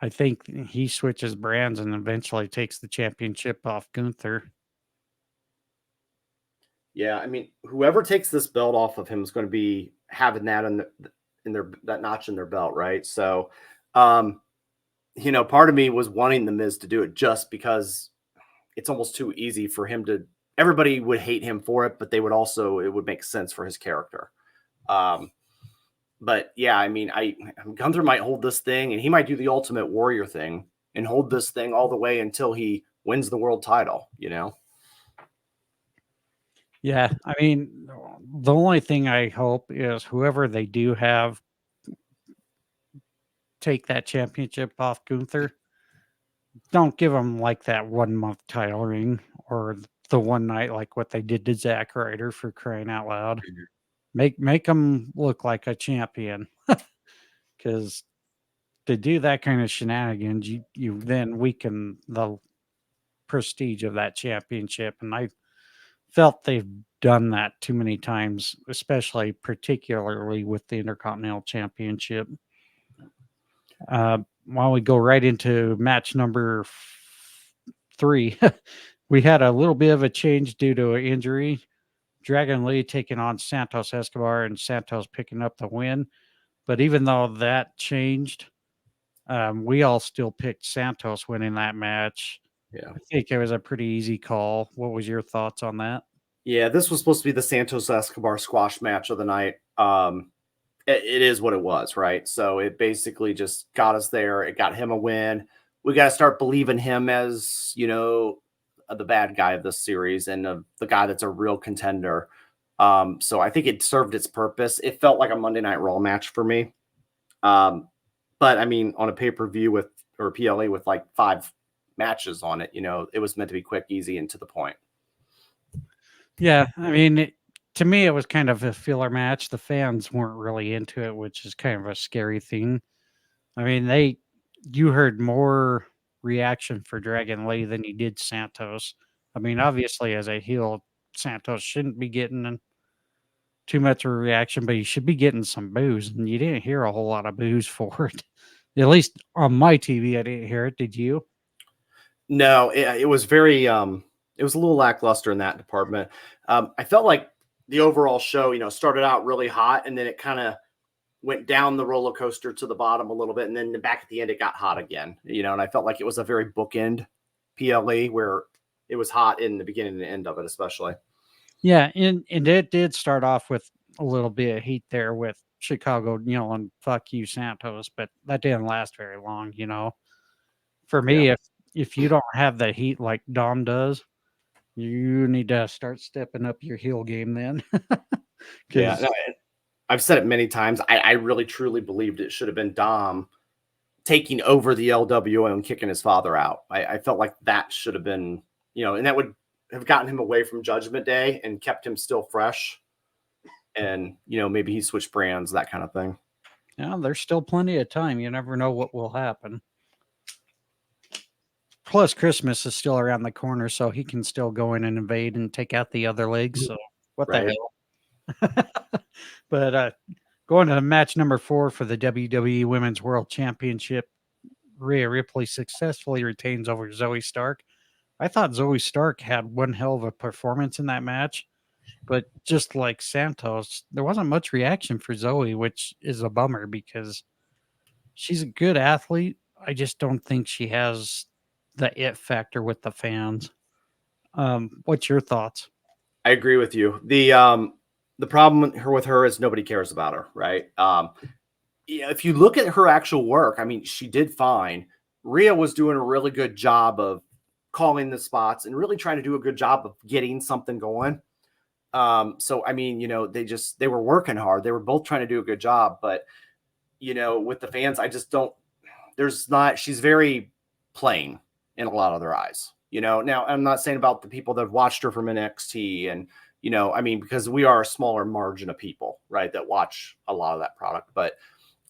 Speaker 1: I think he switches brands and eventually takes the championship off Gunther.
Speaker 2: Yeah, I mean, whoever takes this belt off of him is going to be having that in their that notch in their belt, right? So, part of me was wanting the Miz to do it just because it's almost too easy for him to. Everybody would hate him for it, but it would make sense for his character. But yeah, I mean, Gunther might hold this thing, and he might do the Ultimate Warrior thing and hold this thing all the way until he wins the world title.
Speaker 1: Yeah, I mean, the only thing I hope is whoever they do have take that championship off Gunther, don't give him like that 1 month title ring or the one night like what they did to Zack Ryder, for crying out loud. Make him look like a champion, because to do that kind of shenanigans, you then weaken the prestige of that championship, and I felt they've done that too many times, particularly with the Intercontinental Championship. While we go right into match number 3, we had a little bit of a change due to an injury. Dragon Lee taking on Santos Escobar, and Santos picking up the win. But even though that changed, we all still picked Santos winning that match.
Speaker 2: Yeah,
Speaker 1: I think it was a pretty easy call. What was your thoughts on that?
Speaker 2: Yeah, this was supposed to be the Santos Escobar squash match of the night. It is what it was, right? So it basically just got us there. It got him a win. We got to start believing him as, the bad guy of this series and the guy that's a real contender. So I think it served its purpose. It felt like a Monday Night Raw match for me. But I mean, on a pay-per-view or PLE with like 5 matches on it, it was meant to be quick, easy, and to the point.
Speaker 1: Yeah, I mean, to me, it was kind of a filler match. The fans weren't really into it, which is kind of a scary thing. I mean, you heard more reaction for Dragon Lee than you did Santos. I mean, obviously, as a heel, Santos shouldn't be getting too much of a reaction, but he should be getting some boos, and you didn't hear a whole lot of boos for it. At least on my TV, I didn't hear it. Did you?
Speaker 2: No, it was very it was a little lackluster in that department. I felt like the overall show, started out really hot, and then it kind of went down the roller coaster to the bottom a little bit, and then back at the end it got hot again. And I felt like it was a very bookend PLE where it was hot in the beginning and the end of it, especially.
Speaker 1: Yeah, and it did start off with a little bit of heat there with Chicago yelling "fuck you, Santos," but that didn't last very long. For me,
Speaker 2: Yeah.
Speaker 1: if you don't have the heat like Dom does, you need to start stepping up your heel game then.
Speaker 2: Yeah,
Speaker 1: 'Cause
Speaker 2: no, I've said it many times. I really truly believed it should have been Dom taking over the LWO and kicking his father out. I felt like that should have been, and that would have gotten him away from Judgment Day and kept him still fresh. And, maybe he switched brands, that kind of thing.
Speaker 1: there's still plenty of time. You never know what will happen. Plus, Christmas is still around the corner, so he can still go in and invade and take out the other legs. So what the
Speaker 2: Right.
Speaker 1: hell? But going to match number 4 for the WWE Women's World Championship, Rhea Ripley successfully retains over Zoe Stark. I thought Zoe Stark had one hell of a performance in that match, but just like Santos, there wasn't much reaction for Zoe, which is a bummer because she's a good athlete. I just don't think she has the it factor with the fans. What's your thoughts?
Speaker 2: I agree with you. The problem with her is nobody cares about her, right? Yeah, if you look at her actual work, I mean, she did fine. Rhea was doing a really good job of calling the spots and really trying to do a good job of getting something going. So I mean, they were working hard. They were both trying to do a good job, but with the fans, I just don't. She's very plain in a lot of their eyes. Now I'm not saying about the people that have watched her from NXT and, I mean, because we are a smaller margin of people, right, that watch a lot of that product. But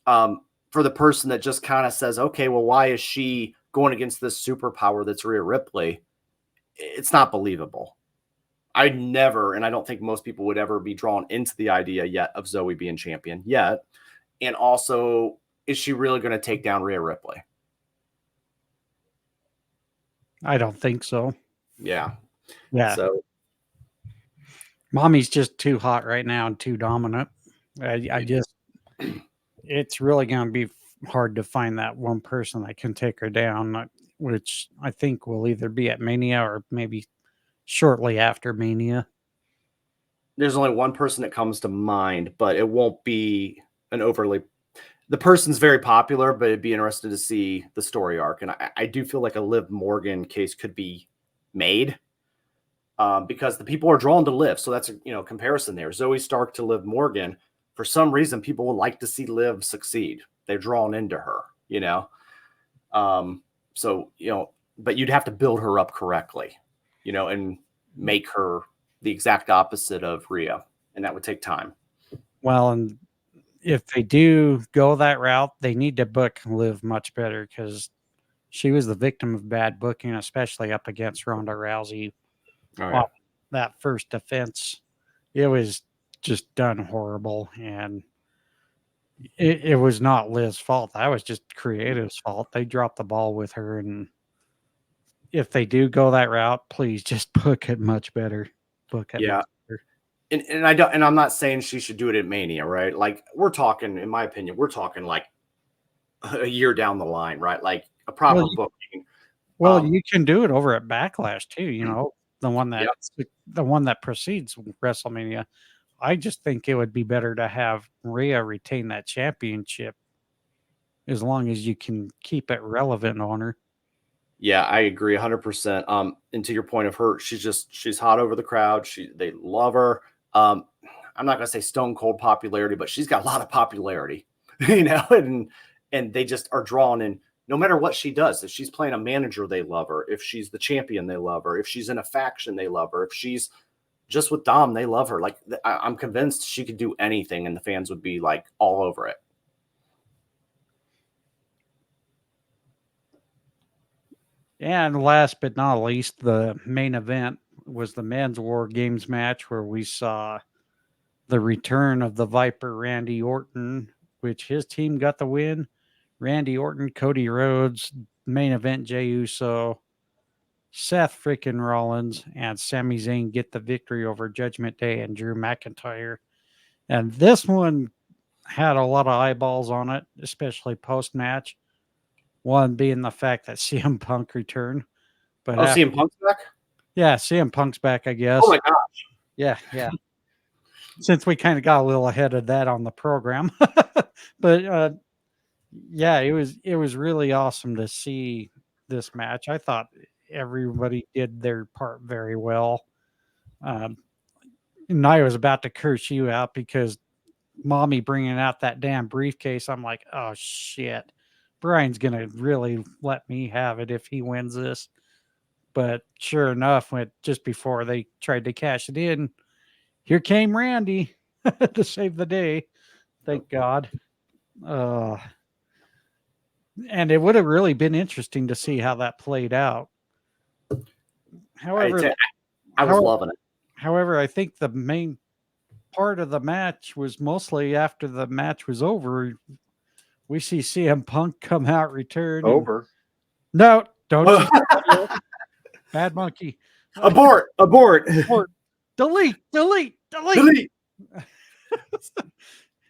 Speaker 2: for the person that just kind of says, okay, well, why is she going against this superpower that's Rhea Ripley? It's not believable. I never, and I don't think most people would ever be drawn into the idea yet of Zoe being champion yet. And also, is she really going to take down Rhea Ripley?
Speaker 1: I don't think so.
Speaker 2: Yeah.
Speaker 1: Yeah.
Speaker 2: So
Speaker 1: Mommy's just too hot right now and too dominant. I just, it's really going to be hard to find that one person that can take her down, which I think will either be at Mania or maybe shortly after Mania.
Speaker 2: there's only one person that comes to mind, but it won't be an overly. The person's very popular, but it'd be interesting to see the story arc. And I do feel like a Liv Morgan case could be made because the people are drawn to Liv. So that's a comparison there. Zoe Stark to Liv Morgan. For some reason, people would like to see Liv succeed. They're drawn into her, So, but you'd have to build her up correctly, and make her the exact opposite of Rhea. And that would take time.
Speaker 1: Well, and if they do go that route, they need to book Liv much better because she was the victim of bad booking, especially up against Ronda Rousey.
Speaker 2: All right.
Speaker 1: That first defense, it was just done horrible, and it was not Liv's fault. That was just creative's fault. They dropped the ball with her, and if they do go that route, please just book it much better. Book it.
Speaker 2: Yeah.
Speaker 1: Much better.
Speaker 2: And I don't, and I'm not saying she should do it at Mania, right? Like we're talking, in my opinion, we're talking like a year down the line, right? Like a proper booking.
Speaker 1: Well, you can do it over at Backlash too. The one that
Speaker 2: Yep.
Speaker 1: the one that precedes WrestleMania. I just think it would be better to have Rhea retain that championship as long as you can keep it relevant on her.
Speaker 2: Yeah, I agree 100%. And to your point of her, she's hot over the crowd. They love her. I'm not going to say stone cold popularity, but she's got a lot of popularity, you know, and they just are drawn in no matter what she does. If she's playing a manager, they love her. If she's the champion, they love her. If she's in a faction, they love her. If she's just with Dom, they love her. Like, I'm convinced she could do anything and the fans would be like all over it.
Speaker 1: And last but not least, the main event was the men's War Games match where we saw the return of the Viper Randy Orton, which his team got the win. Randy Orton, Cody Rhodes, main event Jey Uso, Seth freaking Rollins, and Sami Zayn get the victory over Judgment Day and Drew McIntyre. And this one had a lot of eyeballs on it, especially post-match. One being the fact that CM Punk returned. But
Speaker 2: CM Punk's back?
Speaker 1: Yeah, CM Punk's back, I guess.
Speaker 2: Oh my gosh.
Speaker 1: Yeah. Since we kind of got a little ahead of that on the program. But yeah, it was really awesome to see this match. I thought everybody did their part very well. And I was about to curse you out because mommy bringing out that damn briefcase. I'm like, oh shit, Bryan's gonna really let me have it if he wins this. But sure enough, just before they tried to cash it in, here came Randy to save the day. Thank God. And it would have really been interesting to see how that played out. However,
Speaker 2: I was loving it.
Speaker 1: However, I think the main part of the match was mostly after the match was over. We see CM Punk come out, return.
Speaker 3: Over.
Speaker 1: No, don't. Bad monkey.
Speaker 2: Abort.
Speaker 1: Delete.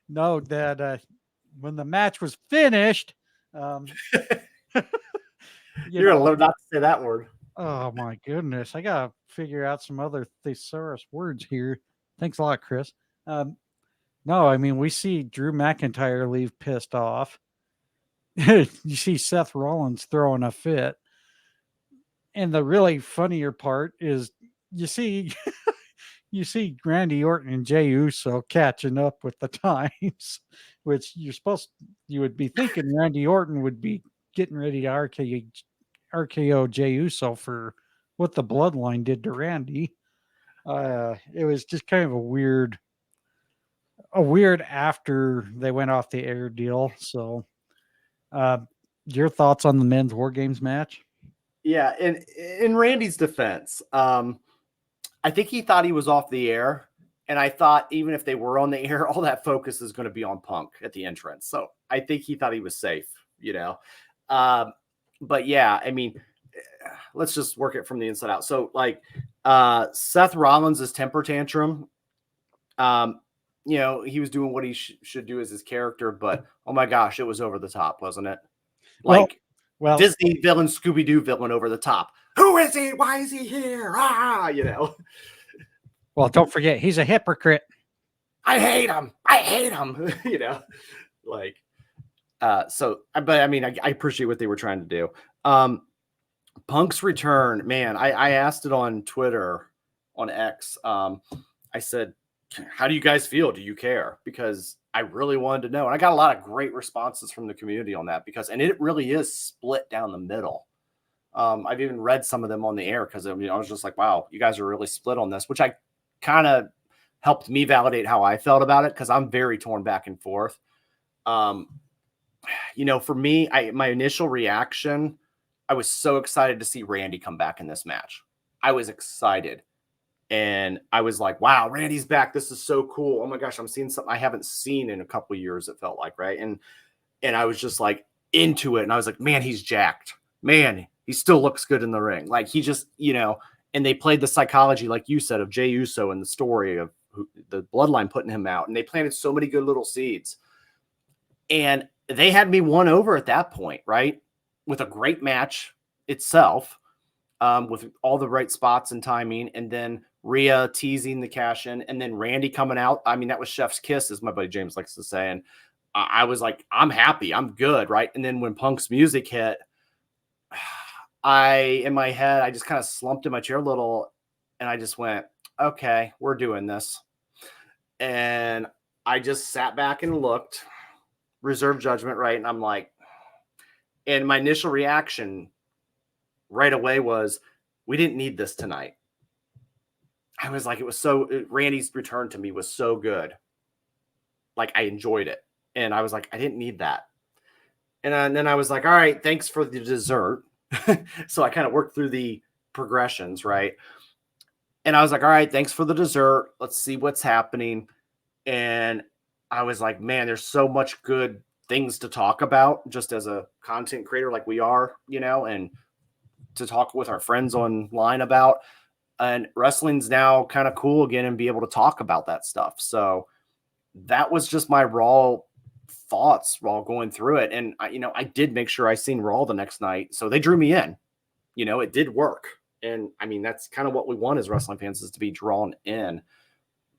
Speaker 1: No, Dad. When the match was finished,
Speaker 2: you're gonna learn not to say that word.
Speaker 1: Oh my goodness, I gotta figure out some other thesaurus words here. Thanks a lot, Chris. No, I mean we see Drew McIntyre leave pissed off. You see Seth Rollins throwing a fit, and the really funnier part is you see Randy Orton and Jey Uso catching up with the times, which you would be thinking Randy Orton would be getting ready to RKO Jey Uso for what the Bloodline did to Randy. It was just kind of a weird after they went off the air deal. So, your thoughts on the men's War Games match?
Speaker 2: Yeah, in Randy's defense, I think he thought he was off the air, and I thought even if they were on the air, all that focus is going to be on Punk at the entrance. So I think he thought he was safe, you know. But yeah, I mean, let's just work it from the inside out. So like Seth Rollins' temper tantrum, you know, he was doing what he should do as his character, but oh my gosh, it was over the top, wasn't it? Like well Disney villain, Scooby-Doo villain over the top. Who is he? Why is he here? You know.
Speaker 1: Well, don't forget, he's a hypocrite.
Speaker 2: I hate him. You know, like, so, but I mean, I appreciate what they were trying to do. Punk's return, man, I asked it on Twitter, on X. I said, how do you guys feel? Do you care? Because I really wanted to know. And I got a lot of great responses from the community on that and it really is split down the middle. I've even read some of them on the air because I was just like, wow, you guys are really split on this, which I kind of helped me validate how I felt about it because I'm very torn back and forth. You know, for me, my initial reaction, I was so excited to see Randy come back in this match. I was excited. And I was like, wow, Randy's back. This is so cool. Oh my gosh, I'm seeing something I haven't seen in a couple of years, it felt like, right? And I was just like into it. And I was like, man, he's jacked. Man, he still looks good in the ring. Like he just, you know, and they played the psychology, like you said, of Jey Uso and the story of the Bloodline putting him out. And they planted so many good little seeds. And they had me won over at that point, right? With a great match itself, with all the right spots and timing. And then Rhea teasing the cash in, and then Randy coming out. I mean, that was chef's kiss, as my buddy James likes to say. And I was like, I'm happy. I'm good, right? And then when Punk's music hit, in my head, I just kind of slumped in my chair a little, and I just went, okay, we're doing this. And I just sat back and looked, reserved judgment, right? And I'm like, and my initial reaction right away was, we didn't need this tonight. I was like, Randy's return to me was so good. Like, I enjoyed it. And I was like, I didn't need that. And then I was like, all right, thanks for the dessert. So I kind of worked through the progressions, right? And I was like, all right, thanks for the dessert. Let's see what's happening. And I was like, man, there's so much good things to talk about just as a content creator like we are, and to talk with our friends online about. And wrestling's now kind of cool again and be able to talk about that stuff. So that was just my raw thoughts while going through it. And I did make sure I seen Raw the next night. So they drew me in, it did work. And I mean, that's kind of what we want as wrestling fans, is to be drawn in.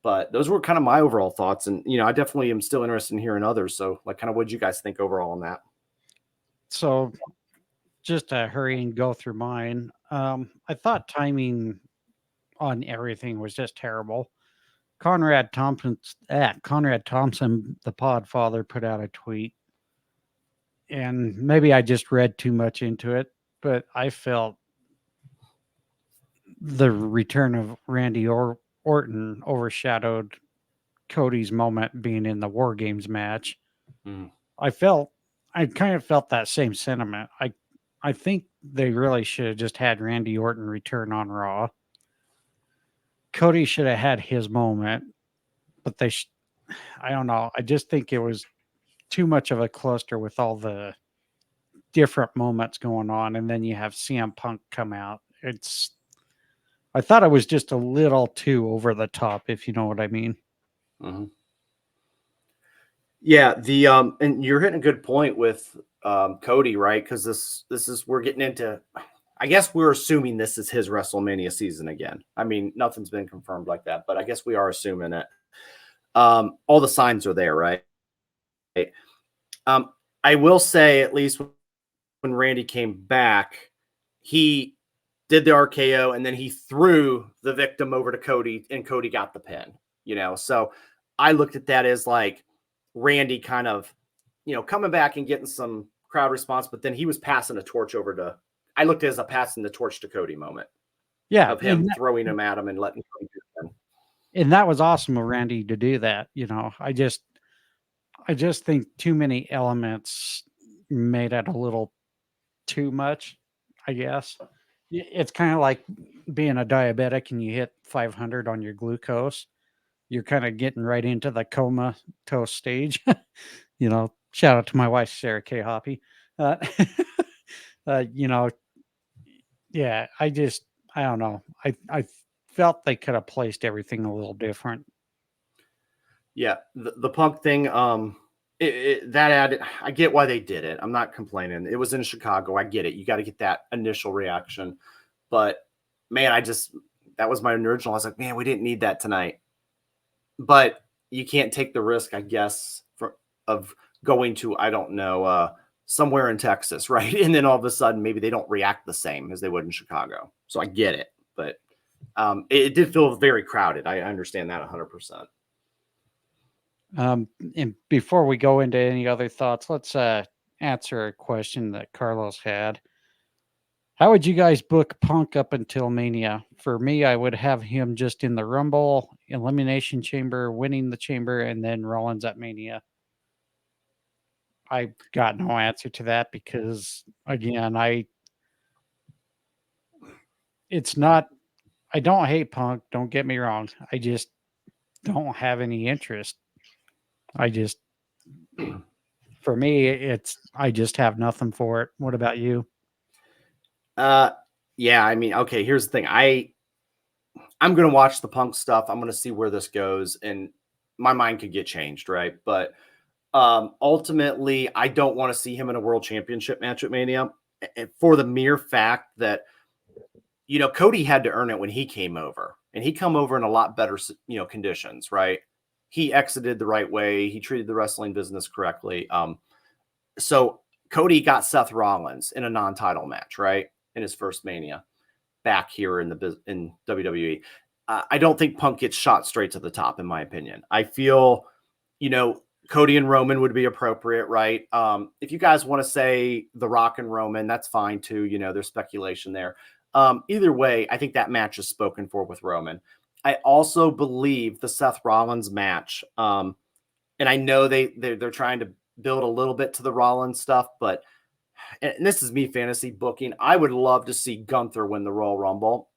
Speaker 2: But those were kind of my overall thoughts. And, I definitely am still interested in hearing others. So like, kind of, what did you guys think overall on that?
Speaker 1: So just to hurry and go through mine. I thought timing on everything was just terrible. Conrad Thompson, the Podfather, put out a tweet, and maybe I just read too much into it, but I felt the return of Randy Orton overshadowed Cody's moment being in the War Games match. I kind of felt that same sentiment. I think they really should have just had Randy Orton return on Raw. Cody should have had his moment, but I don't know. I just think it was too much of a cluster with all the different moments going on. And then you have CM Punk come out. I thought it was just a little too over the top, if you know what I mean.
Speaker 2: Mm-hmm. Yeah. And you're hitting a good point with Cody, right? Because this is, we're getting into, I guess we're assuming this is his WrestleMania season again. I mean, nothing's been confirmed like that, but I guess we are assuming it. All the signs are there, right? I will say, at least when Randy came back, he did the RKO and then he threw the victim over to Cody, and Cody got the pin, So I looked at that as like Randy kind of, coming back and getting some crowd response, but then he was passing the torch over to, I looked at it as a passing the torch to Cody moment.
Speaker 1: Yeah.
Speaker 2: Of him throwing him at him and letting him do it.
Speaker 1: And that was awesome of Randy to do that. I just think too many elements made it a little too much, I guess. It's kind of like being a diabetic and you hit 500 on your glucose. You're kind of getting right into the comatose stage. Shout out to my wife, Sarah K. Hoppe. Yeah, I don't know. I felt they could have placed everything a little different.
Speaker 2: Yeah, the Punk thing, that added, I get why they did it. I'm not complaining. It was in Chicago. I get it. You got to get that initial reaction. But man, that was my original. I was like, man, we didn't need that tonight. But you can't take the risk, I guess, of going to, I don't know, somewhere in Texas, right? And then all of a sudden, maybe they don't react the same as they would in Chicago. So I get it. But it did feel very crowded. I understand that 100%.
Speaker 1: And before we go into any other thoughts, let's answer a question that Carlos had. How would you guys book Punk up until Mania? For me, I would have him just in the Rumble, Elimination Chamber, winning the Chamber, and then Rollins at Mania. I got no answer to that because, again, I don't hate Punk. Don't get me wrong. I just don't have any interest. For me, I just have nothing for it. What about you?
Speaker 2: Yeah, I mean, okay, here's the thing. I'm going to watch the Punk stuff. I'm going to see where this goes, and my mind could get changed, right? But ultimately, I don't want to see him in a world championship match at Mania for the mere fact that, Cody had to earn it when he came over, and he come over in a lot better, conditions, right? He exited the right way. He treated the wrestling business correctly. So Cody got Seth Rollins in a non-title match, right? In his first Mania back here in WWE. I don't think Punk gets shot straight to the top, in my opinion. I feel, Cody and Roman would be appropriate, right? If you guys want to say The Rock and Roman, that's fine too. There's speculation there. Either way, I think that match is spoken for with Roman. I also believe the Seth Rollins match, and I know they're trying to build a little bit to the Rollins stuff, but and this is me fantasy booking. I would love to see Gunther win the Royal Rumble,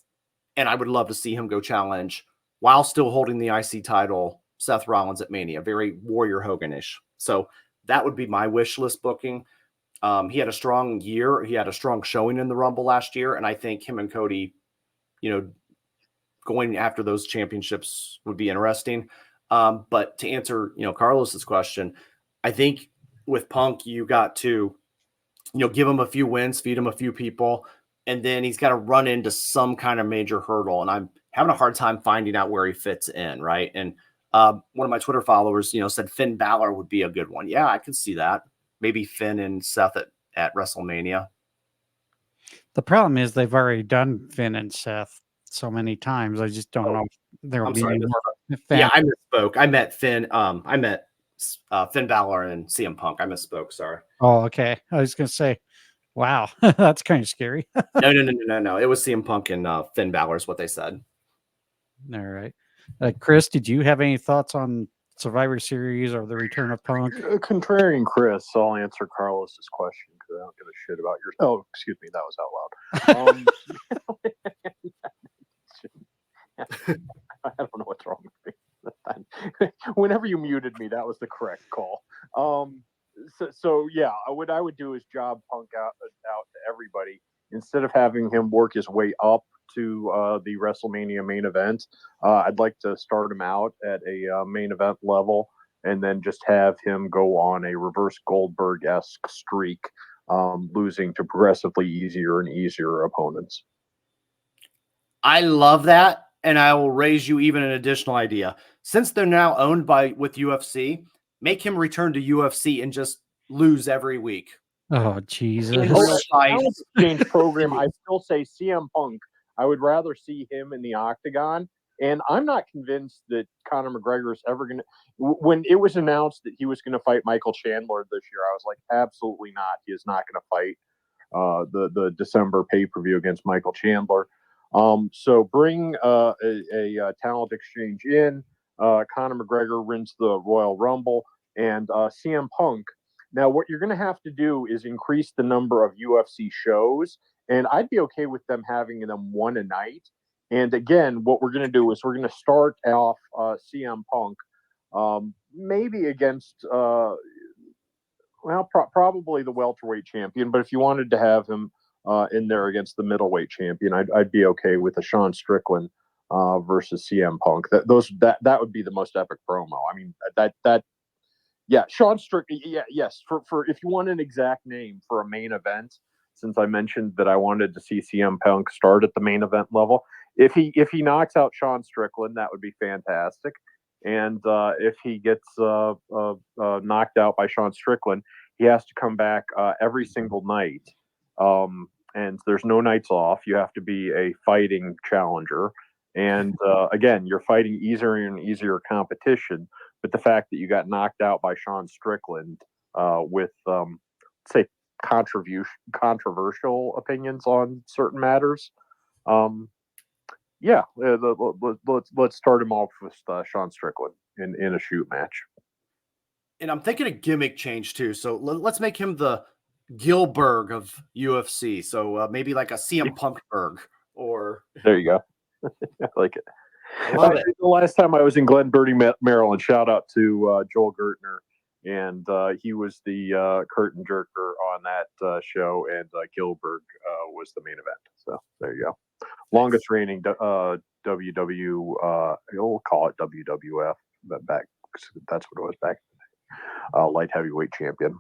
Speaker 2: and I would love to see him go challenge while still holding the IC title, Seth Rollins at Mania, very Warrior Hogan-ish. So that would be my wish list booking. He had a strong year. He had a strong showing in the Rumble last year, and I think him and Cody, going after those championships would be interesting. But to answer, Carlos's question, I think with Punk, you got to, give him a few wins, feed him a few people, and then he's got to run into some kind of major hurdle. And I'm having a hard time finding out where he fits in, right? And one of my Twitter followers, said Finn Balor would be a good one. Yeah, I can see that. Maybe Finn and Seth at WrestleMania.
Speaker 1: The problem is they've already done Finn and Seth so many times. I just don't know if there will be any more.
Speaker 2: Yeah, I misspoke. I met Finn. I met Finn Balor and CM Punk. I misspoke. Sorry.
Speaker 1: Oh, okay. I was going to say, wow, that's kind of scary.
Speaker 2: No. It was CM Punk and Finn Balor is what they said.
Speaker 1: All right. Chris, did you have any thoughts on Survivor Series or the return of Punk?
Speaker 3: Contrarian Chris, I'll answer Carlos's question because I don't give a shit about yours. Oh, excuse me, that was out loud. I don't know what's wrong with me. Whenever you muted me, that was the correct call. So yeah, what I would do is job Punk out to everybody instead of having him work his way up to the WrestleMania main event. I'd like to start him out at a main event level and then just have him go on a reverse Goldberg-esque streak, losing to progressively easier and easier opponents.
Speaker 2: I love that, and I will raise you even an additional idea. Since they're now owned with UFC, make him return to UFC and just lose every week.
Speaker 1: Oh, Jesus.
Speaker 3: In the exchange program, I still say CM Punk. I would rather see him in the octagon. And I'm not convinced that Conor McGregor is ever going to. When it was announced that he was going to fight Michael Chandler this year, I was like, absolutely not. He is not going to fight the December pay-per-view against Michael Chandler. So bring a talent exchange in. Conor McGregor wins the Royal Rumble, and CM Punk. Now, what you're going to have to do is increase the number of UFC shows, and I'd be okay with them having them one a night. And again, what we're going to do is we're going to start off CM Punk, maybe against, probably the welterweight champion. But if you wanted to have him in there against the middleweight champion, I'd be okay with a Sean Strickland versus CM Punk. That would be the most epic promo. I mean, yeah, Sean Strickland. Yeah, yes. For if you want an exact name for a main event, since I mentioned that I wanted to see CM Punk start at the main event level, if he knocks out Sean Strickland, that would be fantastic. And if he gets knocked out by Sean Strickland, he has to come back every single night. And there's no nights off. You have to be a fighting challenger. And again, you're fighting easier and easier competition. But the fact that you got knocked out by Sean Strickland with, say, controversial opinions on certain matters, let's start him off with Sean Strickland in a shoot match.
Speaker 2: And I'm thinking a gimmick change too. So let's make him the Gilberg of UFC. So maybe like a CM Punkberg or.
Speaker 3: There you go. I like it.
Speaker 2: I love it.
Speaker 3: The last time I was in Glen Burnie, Maryland, shout out to Joel Gertner, and he was the curtain jerker on that show, and Gilberg was the main event. So there you go. Longest reigning WW, we'll call it WWF, but back that's what it was back then. Light heavyweight champion.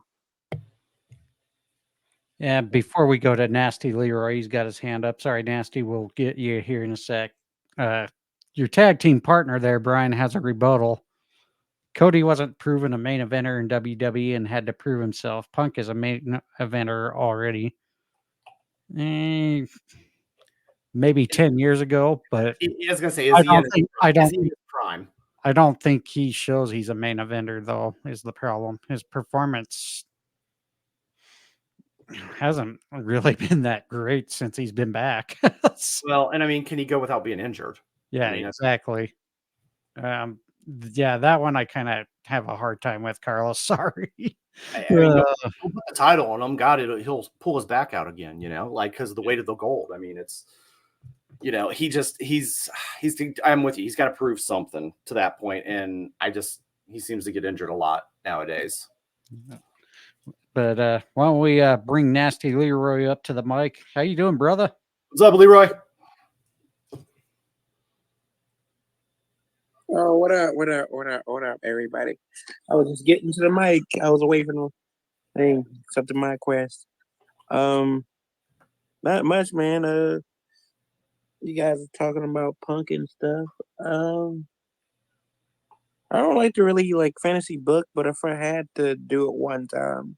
Speaker 1: Yeah, before we go to Nasty Leroy, he's got his hand up. Sorry, Nasty, we'll get you here in a sec. Your tag team partner there, Bryan, has a rebuttal. Cody wasn't proven a main eventer in WWE and had to prove himself. Punk is a main eventer already. maybe 10 years ago, but
Speaker 2: I was gonna say,
Speaker 1: I
Speaker 2: is he
Speaker 1: don't
Speaker 2: in
Speaker 1: think
Speaker 2: his prime?
Speaker 1: I don't think he shows he's a main eventer though, is the problem. His performance hasn't really been that great since he's been back.
Speaker 2: Well, and I mean, can he go without being injured?
Speaker 1: Yeah,
Speaker 2: I mean,
Speaker 1: exactly. Yeah, that one I kind of have a hard time with, Carlos. Sorry.
Speaker 2: I mean, he'll put the title on him. God, he'll pull his back out again. Like because of the weight of the gold. I mean, it's he's. I'm with you. He's got to prove something to that point, and he seems to get injured a lot nowadays.
Speaker 1: But why don't we bring Nasty Leroy up to the mic? How you doing, brother?
Speaker 2: What's up, Leroy?
Speaker 4: Oh, what up, everybody? I was just getting to the mic. I was away from the thing, accepting my quest. Not much, man. You guys are talking about punk and stuff. I don't like to really like fantasy book, but if I had to do it one time,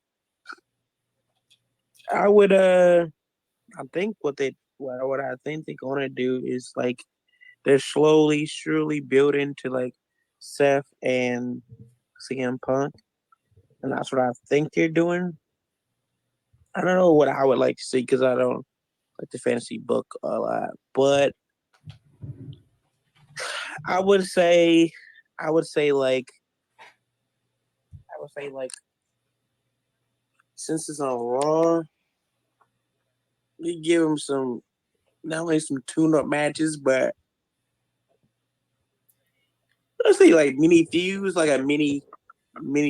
Speaker 4: I would. I think what I think they're gonna do is like they're slowly, surely building to like Seth and CM Punk. And that's what I think they're doing. I don't know what I would like to see because I don't like the fantasy book a lot. But I would say, I would say like, since it's on Raw, you give them not only some tune-up matches, but let's say like mini feuds, like a mini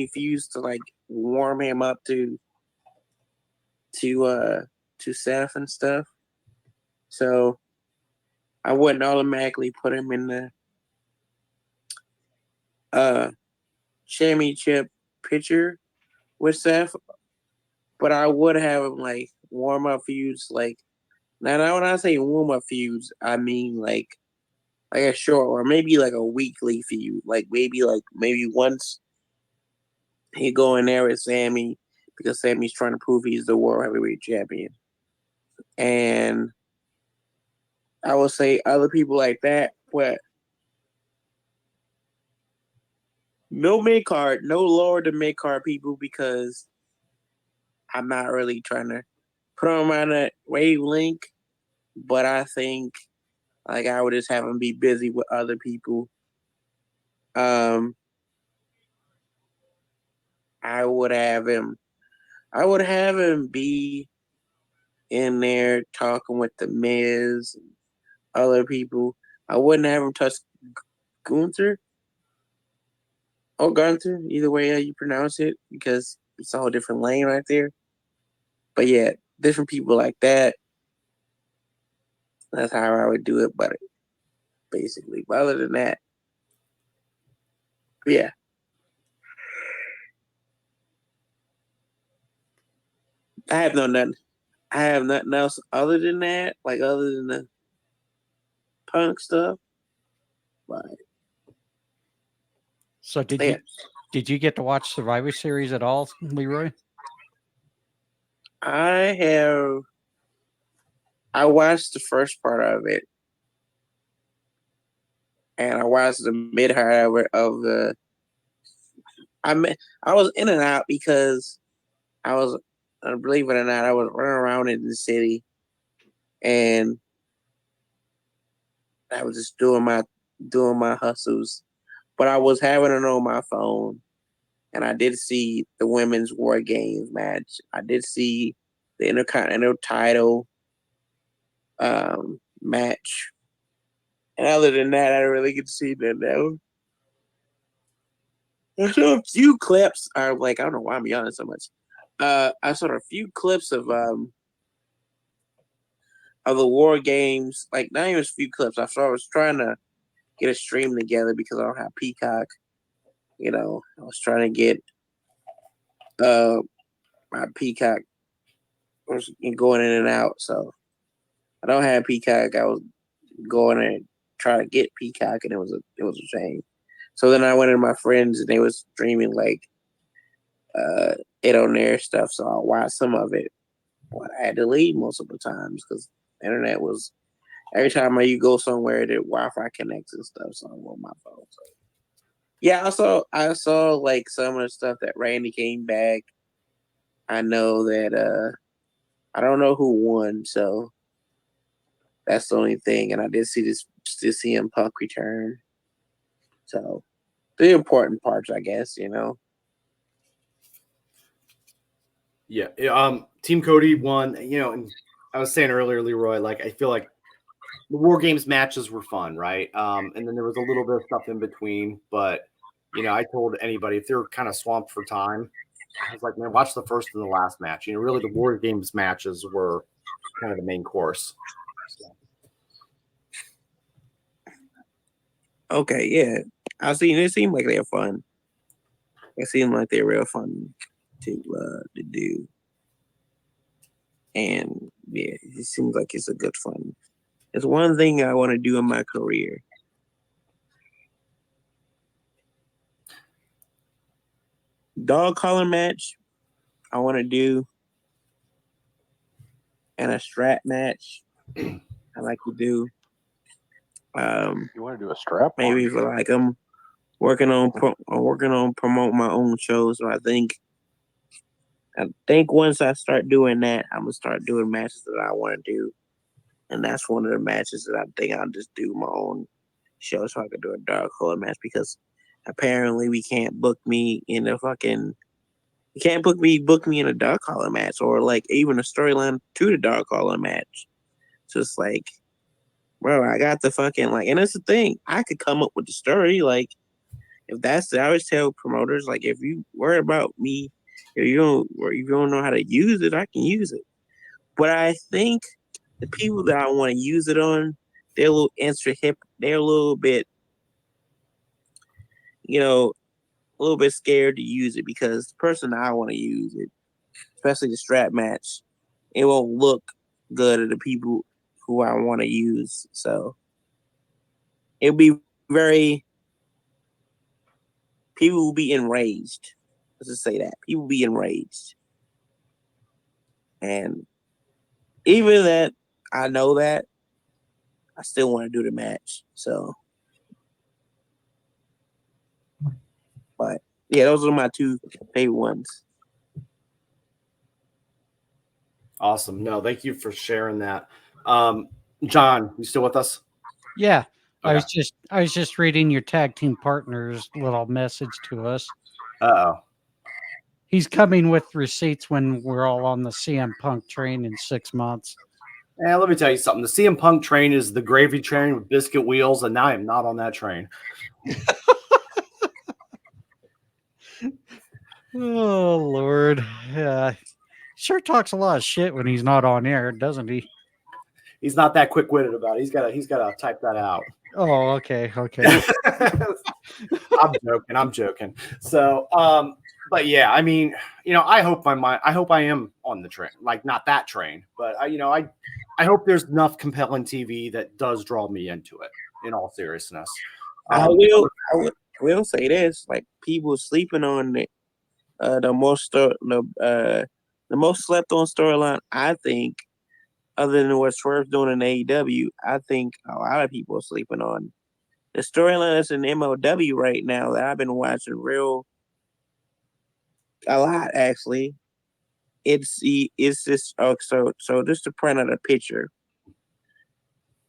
Speaker 4: fuse to like warm him up to Seth and stuff. So I wouldn't automatically put him in the championship picture with Seth, but I would have him like warm up feuds. Like now, when I say warm up feuds, I mean like a short or maybe like a weekly feud. Like maybe once he go in there with Sammy because Sammy's trying to prove he's the world heavyweight champion, and I would say other people like that, but no mid card, no lower than mid card people because I'm not really trying to put them on a wavelength. But I think like I would just have him be busy with other people. I would have him. I would have him be in there talking with the Miz and other people. I wouldn't have him touch Gunther or Gunther, either way how you pronounce it, because it's a whole different lane right there. But yeah, different people like that. That's how I would do it, but basically. But other than that, yeah. I have nothing. I have nothing else other than that, like other than the punk stuff. But
Speaker 1: So
Speaker 4: yeah,
Speaker 1: did you get to watch Survivor Series at all, Leroy?
Speaker 4: I watched the first part of it, and I watched the mid part of the. I was in and out because I was, believe it or not, I was running around in the city, and I was just doing my hustles. But I was having it on my phone, and I did see the women's War Games match. I did see the Intercontinental title match. And other than that, I didn't really get to see that. I saw a few clips. I don't know why I'm yelling so much. I saw a few clips of the War Games. Like not even a few clips. I was trying to get a stream together because I don't have Peacock. I was trying to get my Peacock was going in and out. So I don't have Peacock. I was going and try to get Peacock, and it was a shame. So then I went to my friends, and they was streaming like it on their stuff. So I watched some of it. But I had to leave most of the times because internet was every time you go somewhere, the Wi-Fi connects and stuff. So I'm on my phone. So. Yeah, I saw like some of the stuff that Randy came back. I know that I don't know who won, so that's the only thing. And I did see CM Punk return. So the important parts, I guess,
Speaker 2: Yeah. Team Cody won, and I was saying earlier, Leroy, like I feel like the War Games matches were fun, right? And then there was a little bit of stuff in between, but I told anybody if they're kind of swamped for time, I was like, man, watch the first and the last match. Really the War Games matches were kind of the main course.
Speaker 4: Okay, yeah. It seemed like they're fun. It seemed like they're real fun to do. And yeah, it seems like it's a good fun. It's one thing I want to do in my career. Dog collar match, I want to do. And a strap match, I like to do.
Speaker 3: You want to do a strap?
Speaker 4: Maybe for like I'm working on promote my own shows. So I think once I start doing that, I'm gonna start doing matches that I want to do, and that's one of the matches that I think I'll just do my own show, so I can do a dog collar match because apparently we can't book me in a fucking. You can't book me in a dog collar match or like even a storyline to the dog collar match. So it's like, bro, I got the fucking like, and that's the thing. I could come up with the story. Like, if that's I always tell promoters, like, if you worry about me, if you don't know how to use it, I can use it. But I think the people that I want to use it on, they're a little extra hip. They're a little bit, a little bit scared to use it because the person I want to use it, especially the strap match, it won't look good to the people who I want to use. So it'll be people will be enraged. Let's just say that. People will be enraged. And even that, I know that, I still want to do the match. So, but yeah, those are my two favorite ones.
Speaker 2: Awesome. No, thank you for sharing that. John, you still with us?
Speaker 1: Yeah.
Speaker 2: Okay.
Speaker 1: I was just reading your tag team partner's little message to us.
Speaker 2: Uh-oh.
Speaker 1: He's coming with receipts when we're all on the CM Punk train in 6 months.
Speaker 2: And let me tell you something. The CM Punk train is the gravy train with biscuit wheels, and I am not on that train.
Speaker 1: Oh Lord. Yeah. Sure talks a lot of shit when he's not on air, doesn't he?
Speaker 2: He's not that quick-witted about it. He's gotta type that out.
Speaker 1: Oh, okay.
Speaker 2: I'm joking. So, but yeah, I mean, I hope I am on the train, like not that train, but I hope there's enough compelling TV that does draw me into it. In all seriousness,
Speaker 4: I will say this: like people sleeping on it, the most slept on storyline. I think, other than what Swerve's doing in AEW, I think a lot of people are sleeping on the storyline that's in MLW right now that I've been watching a lot actually. It's just so just to print out a picture.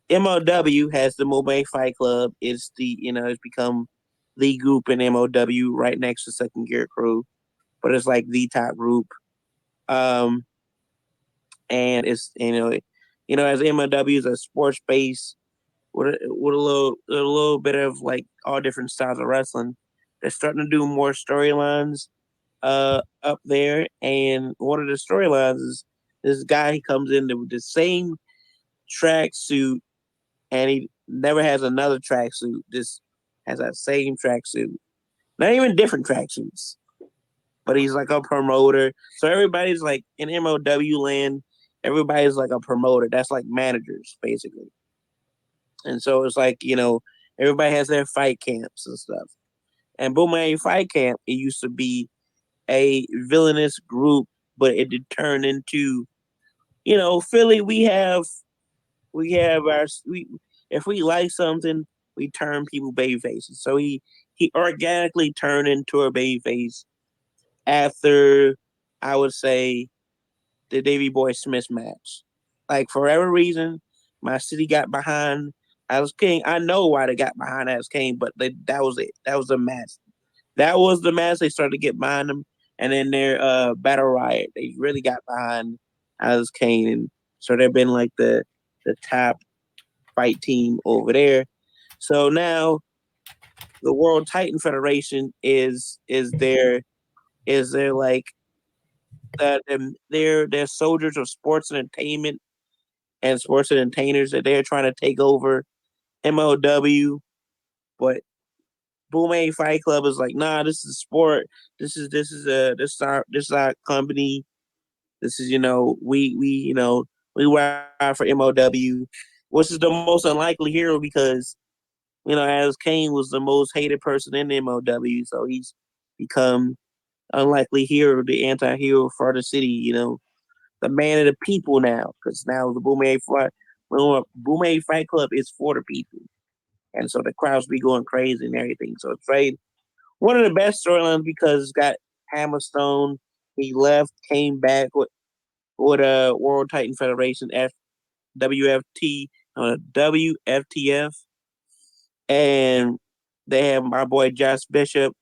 Speaker 4: MLW has the Mobile Fight Club. It's it's become the group in MLW right next to Second Gear Crew, but it's like the top group. And it's as MLW is a sports base with a little bit of like all different styles of wrestling. They're starting to do more storylines up there, and one of the storylines is this guy. He comes in with the same tracksuit, and he never has another tracksuit. Just has that same tracksuit, not even different tracksuits. But he's like a promoter, so everybody's like in MLW land. Everybody's like a promoter. That's like managers, basically. And so it's like everybody has their fight camps and stuff. And Boomerang Fight Camp, it used to be a villainous group, but it did turn into, Philly. We have we have our if we like something, we turn people baby faces. So he organically turned into a baby face after, I would say, the Davey Boy Smith match. Like, for whatever reason, my city got behind Alice King. I know why they got behind Alice King, but that was it. That was the match. That was the match they started to get behind them. And then their Battle Riot, they really got behind Alice Kane. And so they've been like the top fight team over there. So now the World Titan Federation is their like they're soldiers of sports and entertainment and sports entertainers that they're trying to take over MLW, but Boom A Fight Club is like, nah, this is sport. This is our company. This is we ride for MLW, which is the most unlikely hero because as Kane was the most hated person in MLW, so he's become unlikely hero, the anti-hero for the city. The man of the people now, because now the Boom A Fight Club is for the people, and so the crowds be going crazy and everything. So it's right, one of the best storylines because it's got Hammerstone. He left, came back with a World Titan Federation, WFT, WFTF, and they have my boy Josh Bishop,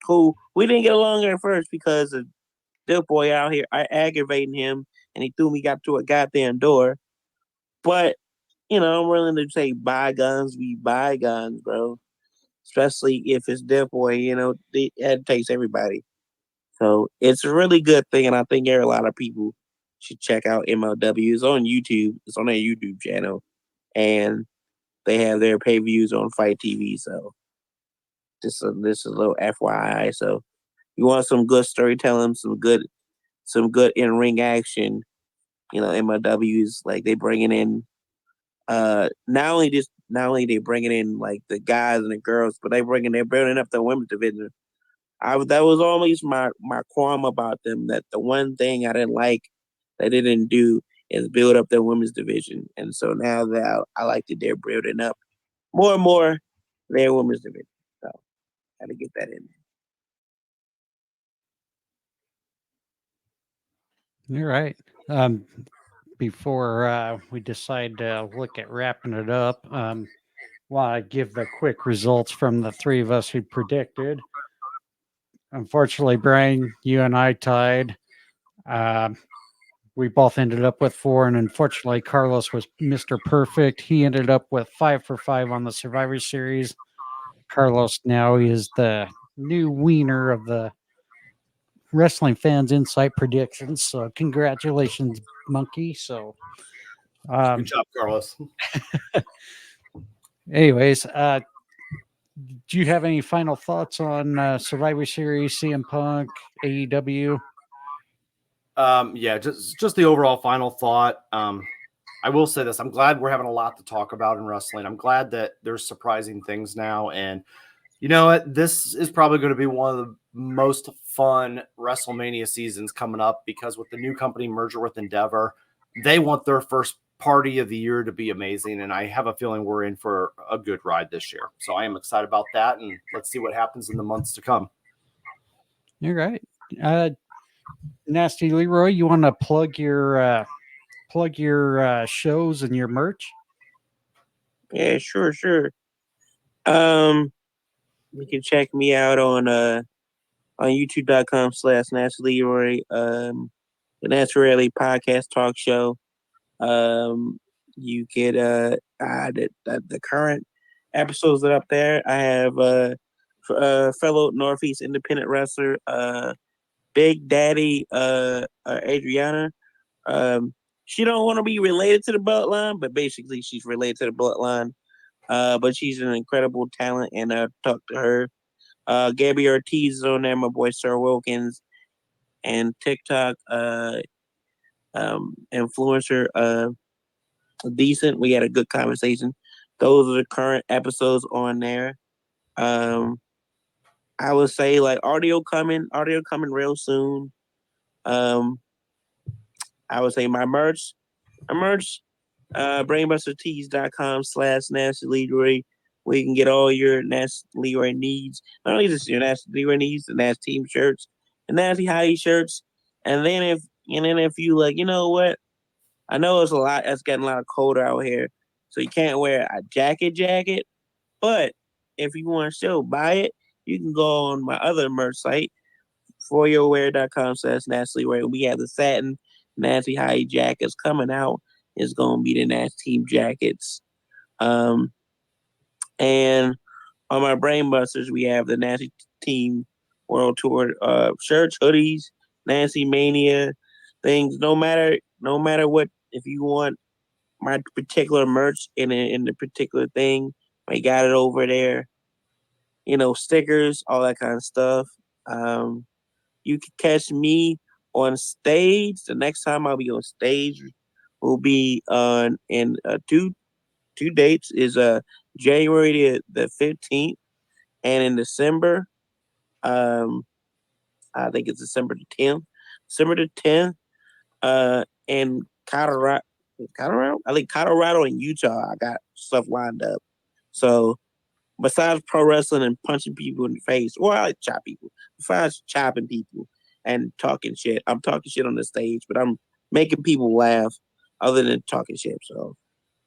Speaker 4: who we didn't get along at first because of this boy out here aggravating him, and he threw me got to a goddamn door. But I'm willing to say bygones be bygones, bro. Especially if it's Death Boy, it takes everybody. So it's a really good thing, and I think there are a lot of people should check out MLW. It's on YouTube. It's on their YouTube channel, and they have their pay-views on Fight TV. So this is a little FYI. So you want some good storytelling, some good in-ring action. MLW's like they bringing in not only they bringing in like the guys and the girls, but they're building up the women's division. That was always my qualm about them. That the one thing I didn't like they didn't do is build up their women's division, and so now that I like that they're building up more and more their women's division. So got to get that in.
Speaker 1: You're right. Before we decide to look at wrapping it up, want to give the quick results from the three of us who predicted. Unfortunately, Brian, you and I tied. We both ended up with 4, and unfortunately, Carlos was Mr. Perfect. He ended up with 5 for 5 on the Survivor Series. Carlos now is the new wiener of the Wrestling Fans Insight Predictions. So, congratulations, Monkey. So,
Speaker 2: Good job, Carlos.
Speaker 1: anyways, do you have any final thoughts on Survivor Series, CM Punk, AEW?
Speaker 2: Yeah, just the overall final thought. I will say this: I'm glad we're having a lot to talk about in wrestling. I'm glad that there's surprising things now, and you know what? This is probably going to be one of the most fun WrestleMania seasons coming up because with the new company merger with Endeavor, they want their first party of the year to be amazing, and I have a feeling we're in for a good ride this year. So I am excited about that, and let's see what happens in the months to come.
Speaker 1: You're right. Nasty Leroy, you want to plug your shows and your merch?
Speaker 4: Yeah, sure. You can check me out on youtube.com/NastyLeroy, the Naturally Podcast Talk Show. You get the current episodes that are up there. I have fellow Northeast independent wrestler, Big Daddy Adriana. She don't want to be related to the Bloodline, but basically she's related to the Bloodline. But she's an incredible talent, and I talked to her. Gabby Ortiz is on there, my boy Sir Wilkins, and TikTok influencer decent. We had a good conversation. Those are the current episodes on there. I would say like audio coming real soon. I would say my merch brainbustertees.com/Nasty Leroy, where you can get all your Nasty Leroy needs. Not only just your Nasty Leroy needs, the Nasty Team shirts, the Nasty Hottie shirts, and then if you like, you know what? I know it's getting a lot colder out here, so you can't wear a jacket. But if you want to still buy it, you can go on my other merch site, foryourwear.com/Nasty Leroy. We have the satin Nasty Hottie jackets coming out. It's gonna be the Nasty Team jackets. And on my Brain Busters, we have the Nasty Team World Tour shirts, hoodies, Nasty Mania things. No matter what, if you want my particular merch in the particular thing, I got it over there. Stickers, all that kind of stuff. You can catch me on stage. The next time I'll be on stage will be on in two dates is January the 15th and in December I think it's December the 10th. December the 10th in Colorado. I think Colorado and Utah I got stuff lined up. So besides pro wrestling and punching people in the face, or I like chop people. Besides chopping people and talking shit, I'm talking shit on the stage, but I'm making people laugh other than talking shit. So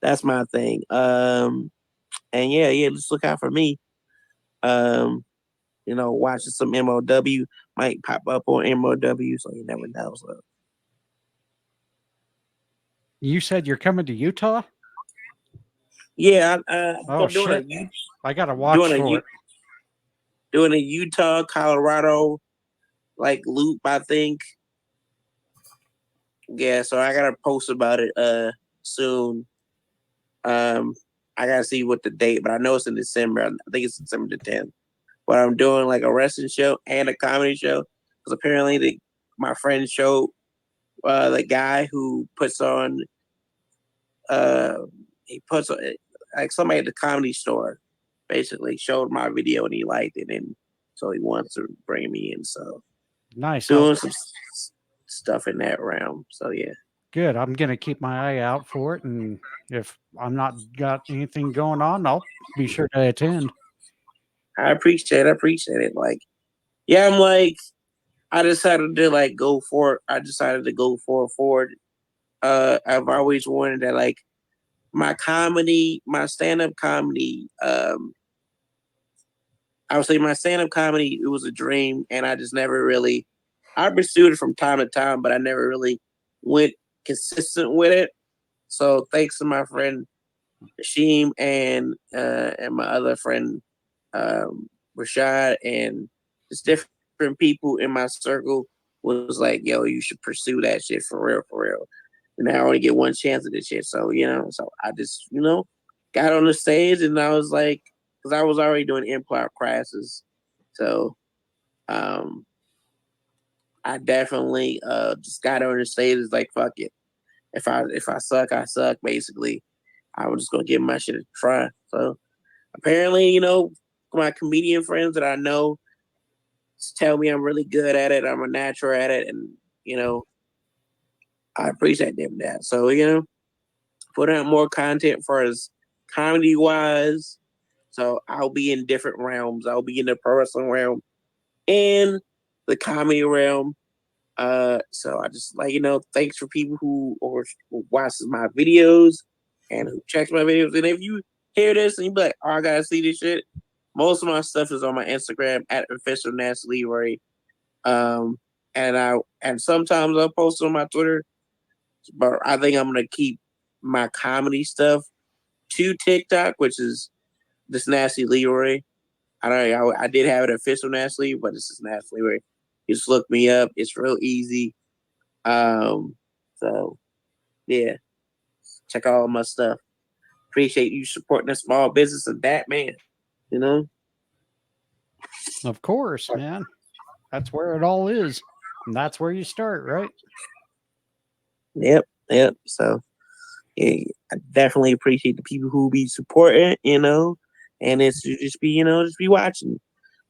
Speaker 4: that's my thing. And yeah, just look out for me. Watching some MOW might pop up on MOW, so you never know. So.
Speaker 1: You said you're coming to Utah?
Speaker 4: Yeah,
Speaker 1: Oh
Speaker 4: I'm doing
Speaker 1: shit! I gotta watch for it.
Speaker 4: Doing a Utah, Colorado, like loop, I think. Yeah, so I gotta post about it soon. I gotta see what the date, but I know it's in December. I think it's December the 10th. But I'm doing like a wrestling show and a comedy show because apparently my friend showed the guy who puts on he puts on like somebody at the comedy store basically showed my video and he liked it, and so he wants to bring me in. So
Speaker 1: Nice.
Speaker 4: doing some stuff in that realm. So yeah.
Speaker 1: Good. I'm gonna keep my eye out for it, and if I'm not got anything going on, I'll be sure to attend.
Speaker 4: I appreciate it. Like, yeah, I'm like, I decided to like go for it. I decided to go forward. I've always wanted that, like, my stand-up comedy, I would say my stand-up comedy, it was a dream, and I just never really, I pursued it from time to time, but I never really went consistent with it. So thanks to my friend Sheem and my other friend Rashad and just different people in my circle was like, yo, you should pursue that shit for real. And I only get one chance at this shit. So, so I just, got on the stage and I was like, because I was already doing improv classes. So I definitely just got on the stage. It's like, fuck it. If I suck, I suck, basically. I was just gonna give my shit a try. So apparently, my comedian friends that I know tell me I'm really good at it. I'm a natural at it, and I appreciate them that. So put out more content for us comedy wise. So I'll be in different realms. I'll be in the pro wrestling realm and the comedy realm. So I just thanks for people who watches my videos and who checks my videos. And if you hear this and you be like, oh, I gotta see this shit, most of my stuff is on my Instagram at official Nasty Leroy. And sometimes I'll post on my Twitter, but I think I'm gonna keep my comedy stuff to TikTok, which is this Nasty Leroy. I did have it official Nasty, but it's just Nasty Leroy. You just look me up. It's real easy. So yeah, check out all my stuff. Appreciate you supporting a small business of that, man.
Speaker 1: Of course, man. That's where it all is. And that's where you start, right?
Speaker 4: Yep. So yeah, I definitely appreciate the people who be supporting, and it's just be watching.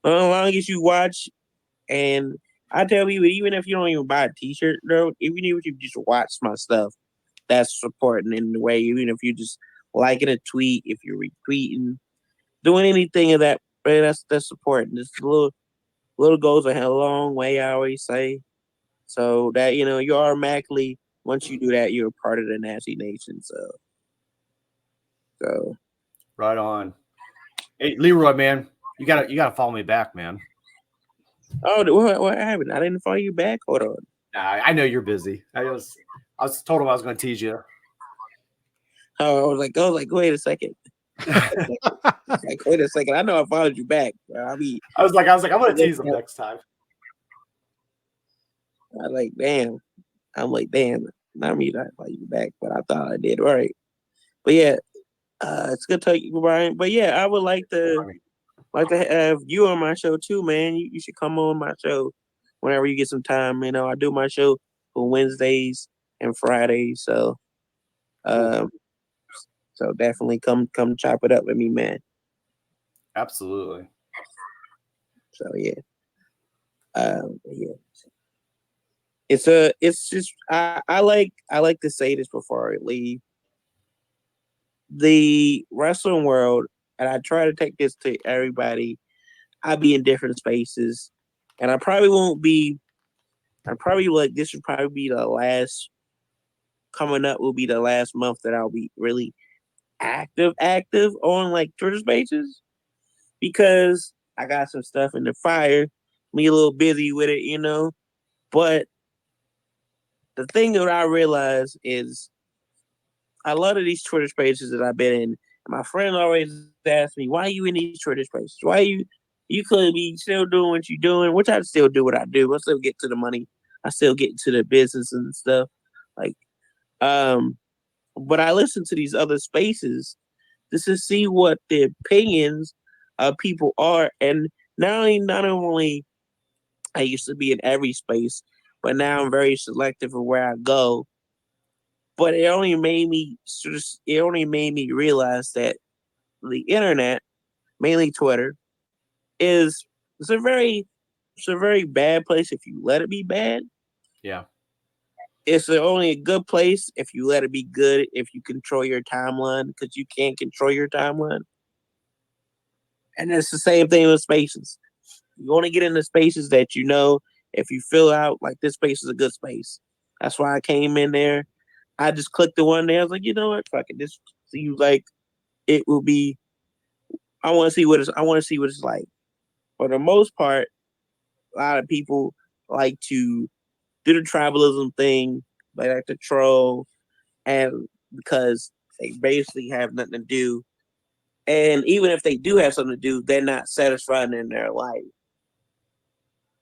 Speaker 4: As long as you watch, and I tell you, even if you don't even buy a t-shirt, though, even if you just watch my stuff, that's supporting in the way, even if you just liking a tweet, if you're retweeting, doing anything of that, man, that's supporting. This little goes a long way, I always say. So that you automatically, once you do that, you're a part of the Nasty Nation. So
Speaker 2: Right on. Hey, Leroy, man, you gotta follow me back, man.
Speaker 4: oh, what happened? I didn't follow you back. Hold on.
Speaker 2: Nah, I know you're busy. I was told him I was going to tease you.
Speaker 4: Oh, I was like, wait a second. Like, wait a second. I know I followed you back. I mean,
Speaker 2: I was like, I'm going to tease him next time.
Speaker 4: I like, damn. I'm like, damn. Not me not follow you back, but I thought I did. All right. But yeah, it's good talking to you, Bryan. But yeah, I would like to have you on my show too, man. You should come on my show whenever you get some time. I do my show on Wednesdays and Fridays, so so definitely come chop it up with me, man.
Speaker 2: Absolutely.
Speaker 4: So yeah, yeah. It's just I like to say this before I leave. The wrestling world, and I try to take this to everybody. I be in different spaces, and I probably won't be. I probably this would probably be the last. Coming up will be the last month that I'll be really active on like Twitter Spaces, because I got some stuff in the fire. Me a little busy with it, But the thing that I realize is a lot of these Twitter Spaces that I've been in, my friend always asks me, "Why are you in these Twitter Spaces? Why you could be still doing what you're doing?" Which I still do what I do. I still get to the money. I still get to the business and stuff. Like, but I listen to these other spaces just to see what the opinions of people are. And not only I used to be in every space, but now I'm very selective of where I go. But it only made me realize that the internet, mainly Twitter, is it's a very bad place if you let it be bad.
Speaker 2: Yeah.
Speaker 4: It's only a good place if you let it be good, if you control your timeline, because you can't control your timeline. And it's the same thing with spaces. You want to get into spaces that if you fill out like this space is a good space. That's why I came in there. I just clicked the one there. I was like, you know what? Fuck it. This seems like it will be. I want to see what it's like. For the most part, a lot of people like to do the tribalism thing. They like to troll, and because they basically have nothing to do. And even if they do have something to do, they're not satisfied in their life.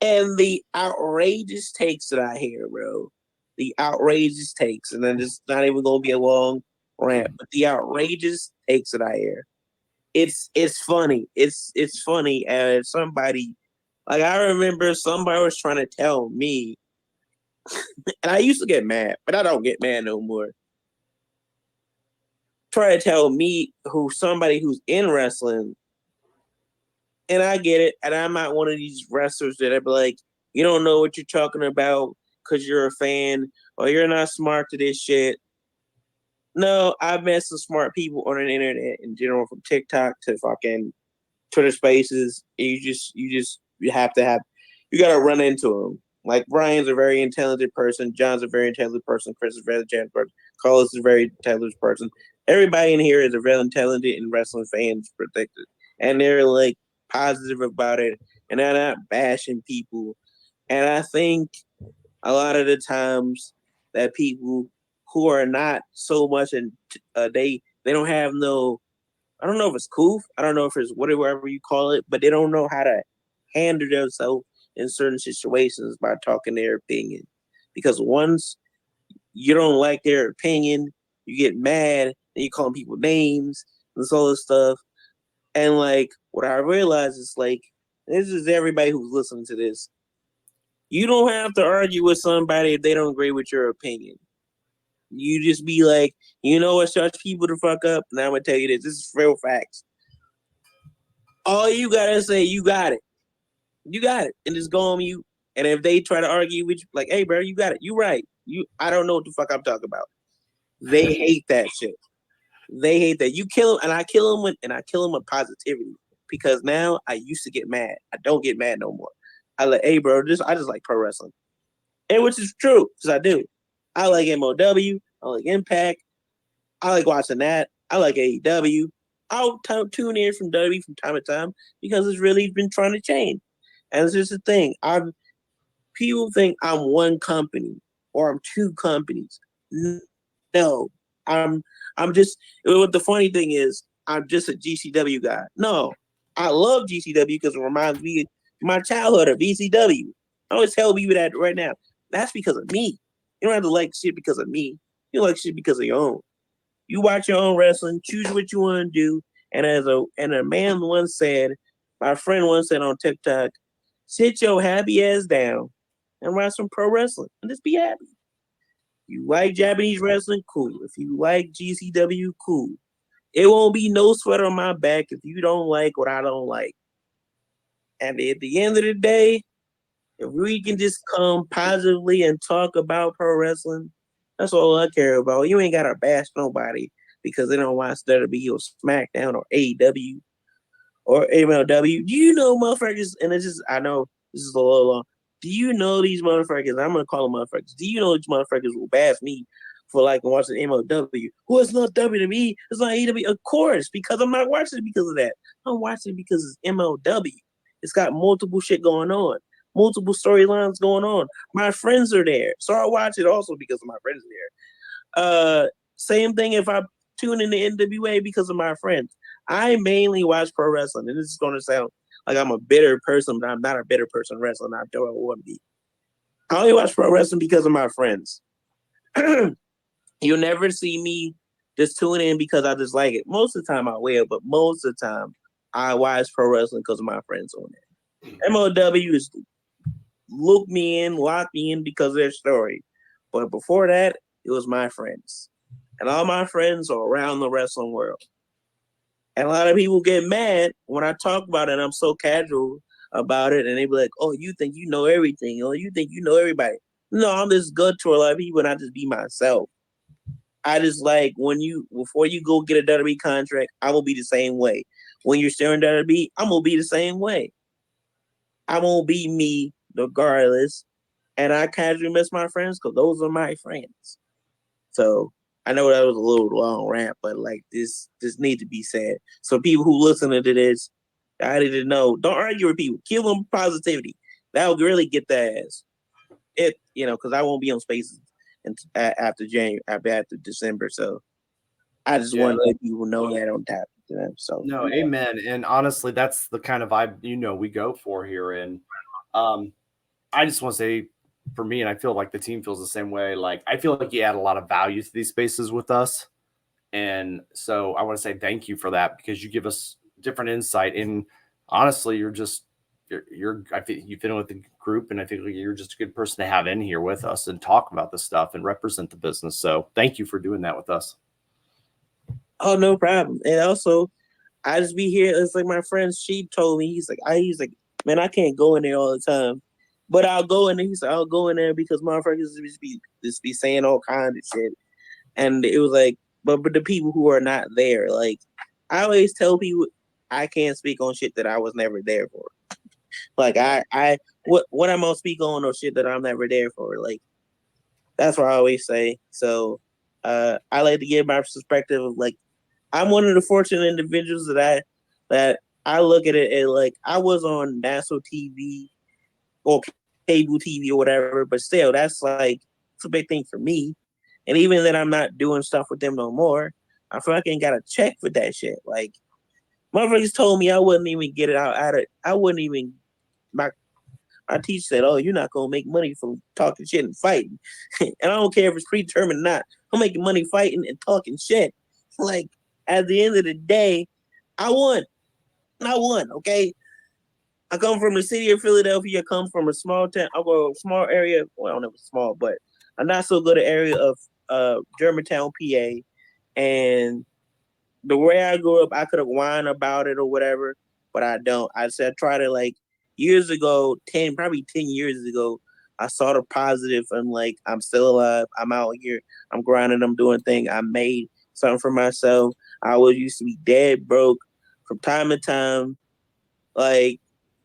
Speaker 4: And the outrageous takes that I hear, bro, the outrageous takes, and then it's not even going to be a long rant, but the outrageous takes that I hear, it's funny. It's funny. And somebody, like, I remember somebody was trying to tell me, and I used to get mad, but I don't get mad no more. Try to tell me somebody who's in wrestling, and I get it, and I'm not one of these wrestlers that I'd be like, you don't know what you're talking about because you're a fan, or you're not smart to this shit. No, I've met some smart people on the internet in general, from TikTok to fucking Twitter Spaces. You have to have, you got to run into them. Like, Bryan's a very intelligent person. John's a very intelligent person. Chris is a very intelligent person. Carlos is a very intelligent person. Everybody in here is a very intelligent and wrestling fans protected. And they're like positive about it. And they're not bashing people. And I think a lot of the times that people who are not so much they don't have no, I don't know if it's coof, I don't know if it's whatever you call it, but they don't know how to handle themselves in certain situations by talking their opinion. Because once you don't like their opinion, you get mad and you call people names and this all this stuff. And like, what I realize is, like, this is everybody who's listening to this. You don't have to argue with somebody if they don't agree with your opinion. You just be like, you know what, shut people to fuck up. And I'm gonna tell you this. This is real facts. All you gotta say, you got it. You got it. And just go on mute. And if they try to argue with you, like, hey bro, you got it. You right. I don't know what the fuck I'm talking about. They hate that shit. They hate that. You kill them, and I kill them with positivity. Because now I used to get mad. I don't get mad no more. I like, hey bro, I just like pro wrestling. And which is true, because I do. I like MOW, I like Impact, I like watching that. I like AEW. I'll tune in from WWE from time to time because it's really been trying to change. And it's just a thing. People think I'm one company or I'm two companies. No, I'm just. What the funny thing is, I'm just a GCW guy. No, I love GCW because it reminds me of my childhood of VCW. I always tell people that right now. That's because of me. You don't have to like shit because of me. You like shit because of your own. You watch your own wrestling, choose what you want to do. And a man once said, my friend once said on TikTok, sit your happy ass down and watch some pro wrestling and just be happy. You like Japanese wrestling, cool. If you like GCW, cool. It won't be no sweat on my back if you don't like what I don't like. And at the end of the day, if we can just come positively and talk about pro wrestling, that's all I care about. You ain't gotta bash nobody because they don't watch WWE or SmackDown or AEW or MLW. Do you know motherfuckers? And it's just, I know this is a little long. Do you know these motherfuckers? I'm gonna call them motherfuckers. Do you know these motherfuckers will bash me for like watching MLW? Well, it's not WWE. It's not AEW. Of course, because I'm not watching it because of that. I'm watching it because it's MLW. It's got multiple shit going on. Multiple storylines going on. My friends are there, so I watch it also because of my friends there. Same thing if I tune in to NWA because of my friends. I mainly watch pro wrestling, and this is going to sound like I'm a bitter person, but I'm not a bitter person wrestling. I don't want to be. I only watch pro wrestling because of my friends. You'll never see me just tune in because I just like it. Most of the time I will, but most of the time I watch pro wrestling because of my friends on it. MLW is look me in, lock me in because of their story. But before that, it was my friends. And all my friends are around the wrestling world. And a lot of people get mad when I talk about it. I'm so casual about it. And they be like, oh, you think you know everything. Oh, you think you know everybody. No, I'm just good to a lot of people and I just be myself. I just like before you go get a WWE contract, I will be the same way. When you're staring at WWE, I'm going to be the same way. I'm going to be me regardless. And I casually miss my friends because those are my friends. So I know that was a little long rant, but like this needs to be said. So people who listen to this, I didn't know. Don't argue with people. Kill them positivity. That will really get their ass. Because I won't be on Spaces after January, after December. So I just want to let people know that on top of them. So
Speaker 2: no, amen. And honestly, that's the kind of vibe we go for here. And I just want to say, for me, and I feel like the team feels the same way. Like I feel like you add a lot of value to these spaces with us, and so I want to say thank you for that because you give us different insight. And honestly, you're I think you fit in with the group, and I think you're just a good person to have in here with us and talk about this stuff and represent the business. So thank you for doing that with us.
Speaker 4: Oh, no problem. And also, I just be here. It's like my friend Sheep told me. He's like, man, I can't go in there all the time. But I'll go in there. He said, I'll go in there because motherfuckers just be saying all kinds of shit. And it was like, but the people who are not there, like, I always tell people I can't speak on shit that I was never there for. Like, what I'm gonna speak on or shit that I'm never there for? Like, that's what I always say. So, I like to give my perspective of like, I'm one of the fortunate individuals that I look at it and like I was on national TV or cable TV or whatever, but still, that's like it's a big thing for me. And even that I'm not doing stuff with them no more, I fucking got a check for that shit. Like, motherfuckers told me I wouldn't even get it out of. I wouldn't even. My teacher said, "Oh, you're not gonna make money from talking shit and fighting." And I don't care if it's predetermined or not. I'm making money fighting and talking shit. Like at the end of the day, I won. I won. Okay. I come from the city of Philadelphia. I come from a small town, a small area. Well, I don't know if it's small, but a not so good area of Germantown, PA. And the way I grew up, I could have whined about it or whatever, but I don't. I said I tried it like years ago, probably 10 years ago. I saw the positive, and like I'm still alive. I'm out here. I'm grinding. I'm doing things. I made something for myself. I was used to be dead broke from time to time. Like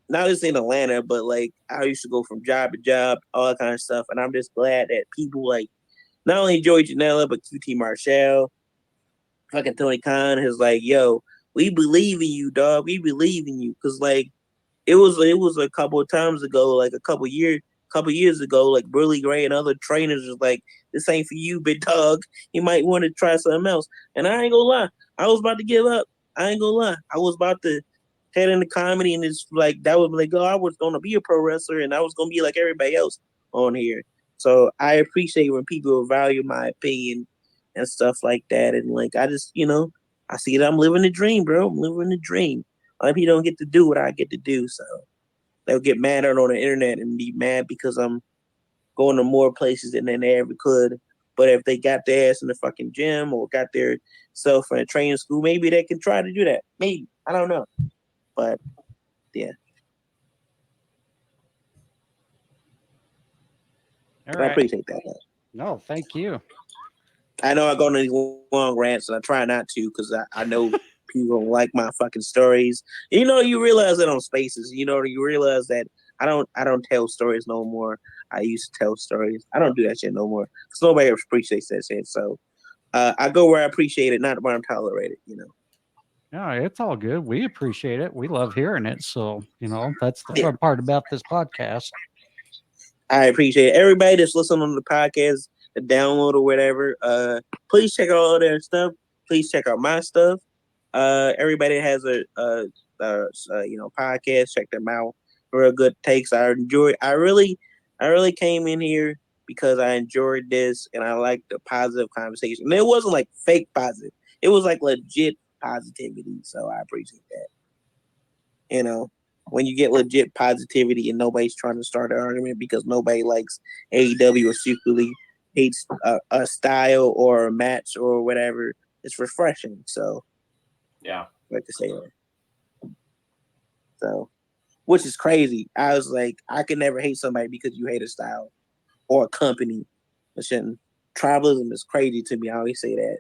Speaker 4: not just in Atlanta, but like I used to go from job to job, all that kind of stuff. And I'm just glad that people like not only Joey Janela, but QT Marshall, fucking Tony Khan is like, yo, we believe in you, dog. We believe in you. Cause like it was a couple of times ago, like a couple years ago, like Burley Gray and other trainers was like, this ain't for you, big dog. You might want to try something else. And I ain't gonna lie, I was about to give up. I ain't gonna lie. I was about to head into comedy, and it's like that was like, oh, I was gonna be a pro wrestler, and I was gonna be like everybody else on here. So I appreciate when people value my opinion and stuff like that. And like I just, I see that I'm living the dream, bro. I'm living the dream. A lot of people don't get to do what I get to do, so they'll get mad on the internet and be mad because I'm going to more places than they ever could. But if they got their ass in the fucking gym or got their self in a training school, maybe they can try to do that. Maybe. I don't know. But yeah.
Speaker 1: All
Speaker 4: I
Speaker 1: right.
Speaker 4: appreciate that.
Speaker 1: No, thank you.
Speaker 4: I know I go on these long rants, and I try not to because I know people don't like my fucking stories. You realize that on Spaces. You realize that I don't tell stories no more. I used to tell stories. I don't do that shit no more because nobody appreciates that shit. So I go where I appreciate it, not where I'm tolerated.
Speaker 1: No, it's all good. We appreciate it. We love hearing it. So, that's the
Speaker 4: Yeah.
Speaker 1: fun part about this podcast.
Speaker 4: I appreciate it. Everybody that's listening on the podcast, the download or whatever. Please check out all their stuff. Please check out my stuff. Everybody that has a podcast, check them out. Real good takes. I really came in here because I enjoyed this and I liked the positive conversation. And it wasn't like fake positive. It was like legit positivity. So I appreciate that. When you get legit positivity and nobody's trying to start an argument because nobody likes AEW or secretly hates a style or a match or whatever, it's refreshing. So
Speaker 2: Yeah.
Speaker 4: I like to say that. So, which is crazy. I was like, I could never hate somebody because you hate a style or a company. Tribalism is crazy to me. I always say that.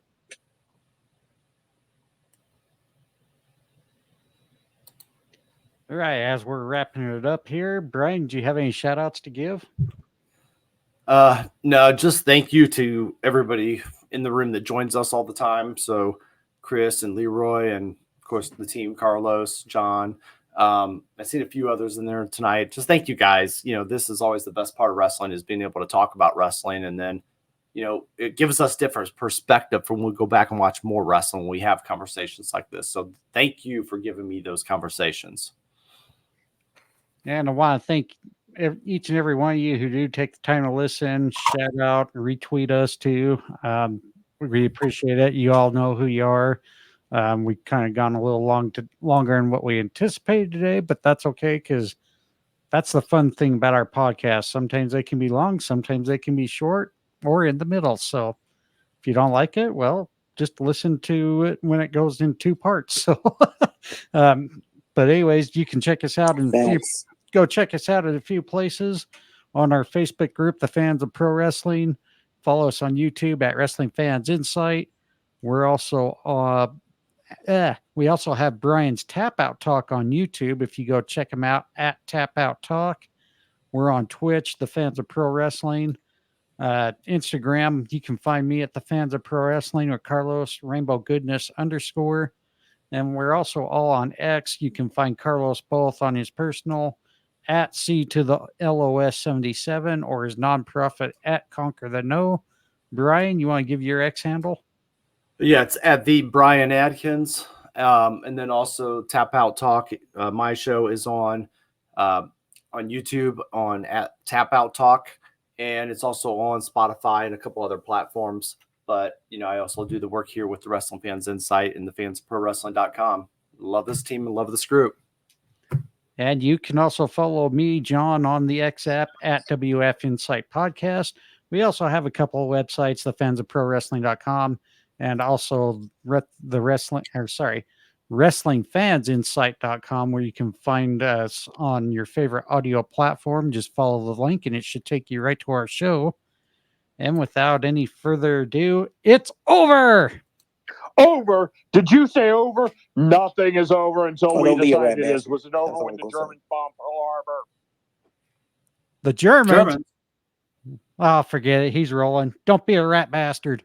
Speaker 1: All right. As we're wrapping it up here, Brian, do you have any shout outs to give?
Speaker 2: No, just thank you to everybody in the room that joins us all the time. So Chris and Leroy, and of course the team, Carlos, John. I've seen a few others in there tonight. Just thank you guys. This is always the best part of wrestling, is being able to talk about wrestling. And then, it gives us different perspective from when we go back and watch more wrestling. We have conversations like this. So thank you for giving me those conversations.
Speaker 1: And I want to thank each and every one of you who do take the time to listen, shout out, retweet us too. We really appreciate it. You all know who you are. We kind of gone a little longer than what we anticipated today, but that's okay because that's the fun thing about our podcast. Sometimes they can be long, sometimes they can be short or in the middle. So if you don't like it, well, just listen to it when it goes in two parts. So, but anyways, you can check us out in go check us out at a few places on our Facebook group, the Fans of Pro Wrestling. Follow us on YouTube at Wrestling Fans Insight. We're also we also have Brian's Tap Out Talk on YouTube. If you go check him out at Tap Out Talk. We're on Twitch, the Fans of Pro Wrestling. Instagram, you can find me at the Fans of Pro Wrestling or Carlos Rainbow Goodness _. And we're also all on X. You can find Carlos both on his personal at C to the LOS 77 or his nonprofit at Conquer the No. Brian, you want to give your X handle?
Speaker 2: Yeah, it's at the Bryan Adkins. And then also Tap Out Talk. My show is on YouTube on at Tap Out Talk. And it's also on Spotify and a couple other platforms. But, I also do the work here with the Wrestling Fans Insight and the fansprowrestling.com. Love this team and love this group.
Speaker 1: And you can also follow me, John, on the X app at WF Insight Podcast. We also have a couple of websites, the fansofprowrestling.com and also wrestlingfansinsight.com, where you can find us on your favorite audio platform. Just follow the link and it should take you right to our show. And without any further ado, it's over.
Speaker 3: Over? Did you say over? Nothing is over until
Speaker 4: Oh,
Speaker 3: we
Speaker 4: don't be a
Speaker 3: decide
Speaker 4: rat
Speaker 3: it is.
Speaker 4: bastard.
Speaker 3: Was it
Speaker 4: That's
Speaker 3: over
Speaker 4: all
Speaker 3: when
Speaker 4: I'm
Speaker 3: the
Speaker 4: gonna say.
Speaker 3: Germans bombed Pearl Harbor?
Speaker 1: The Germans.
Speaker 5: German.
Speaker 1: Oh, forget it. He's rolling. Don't be a rat bastard.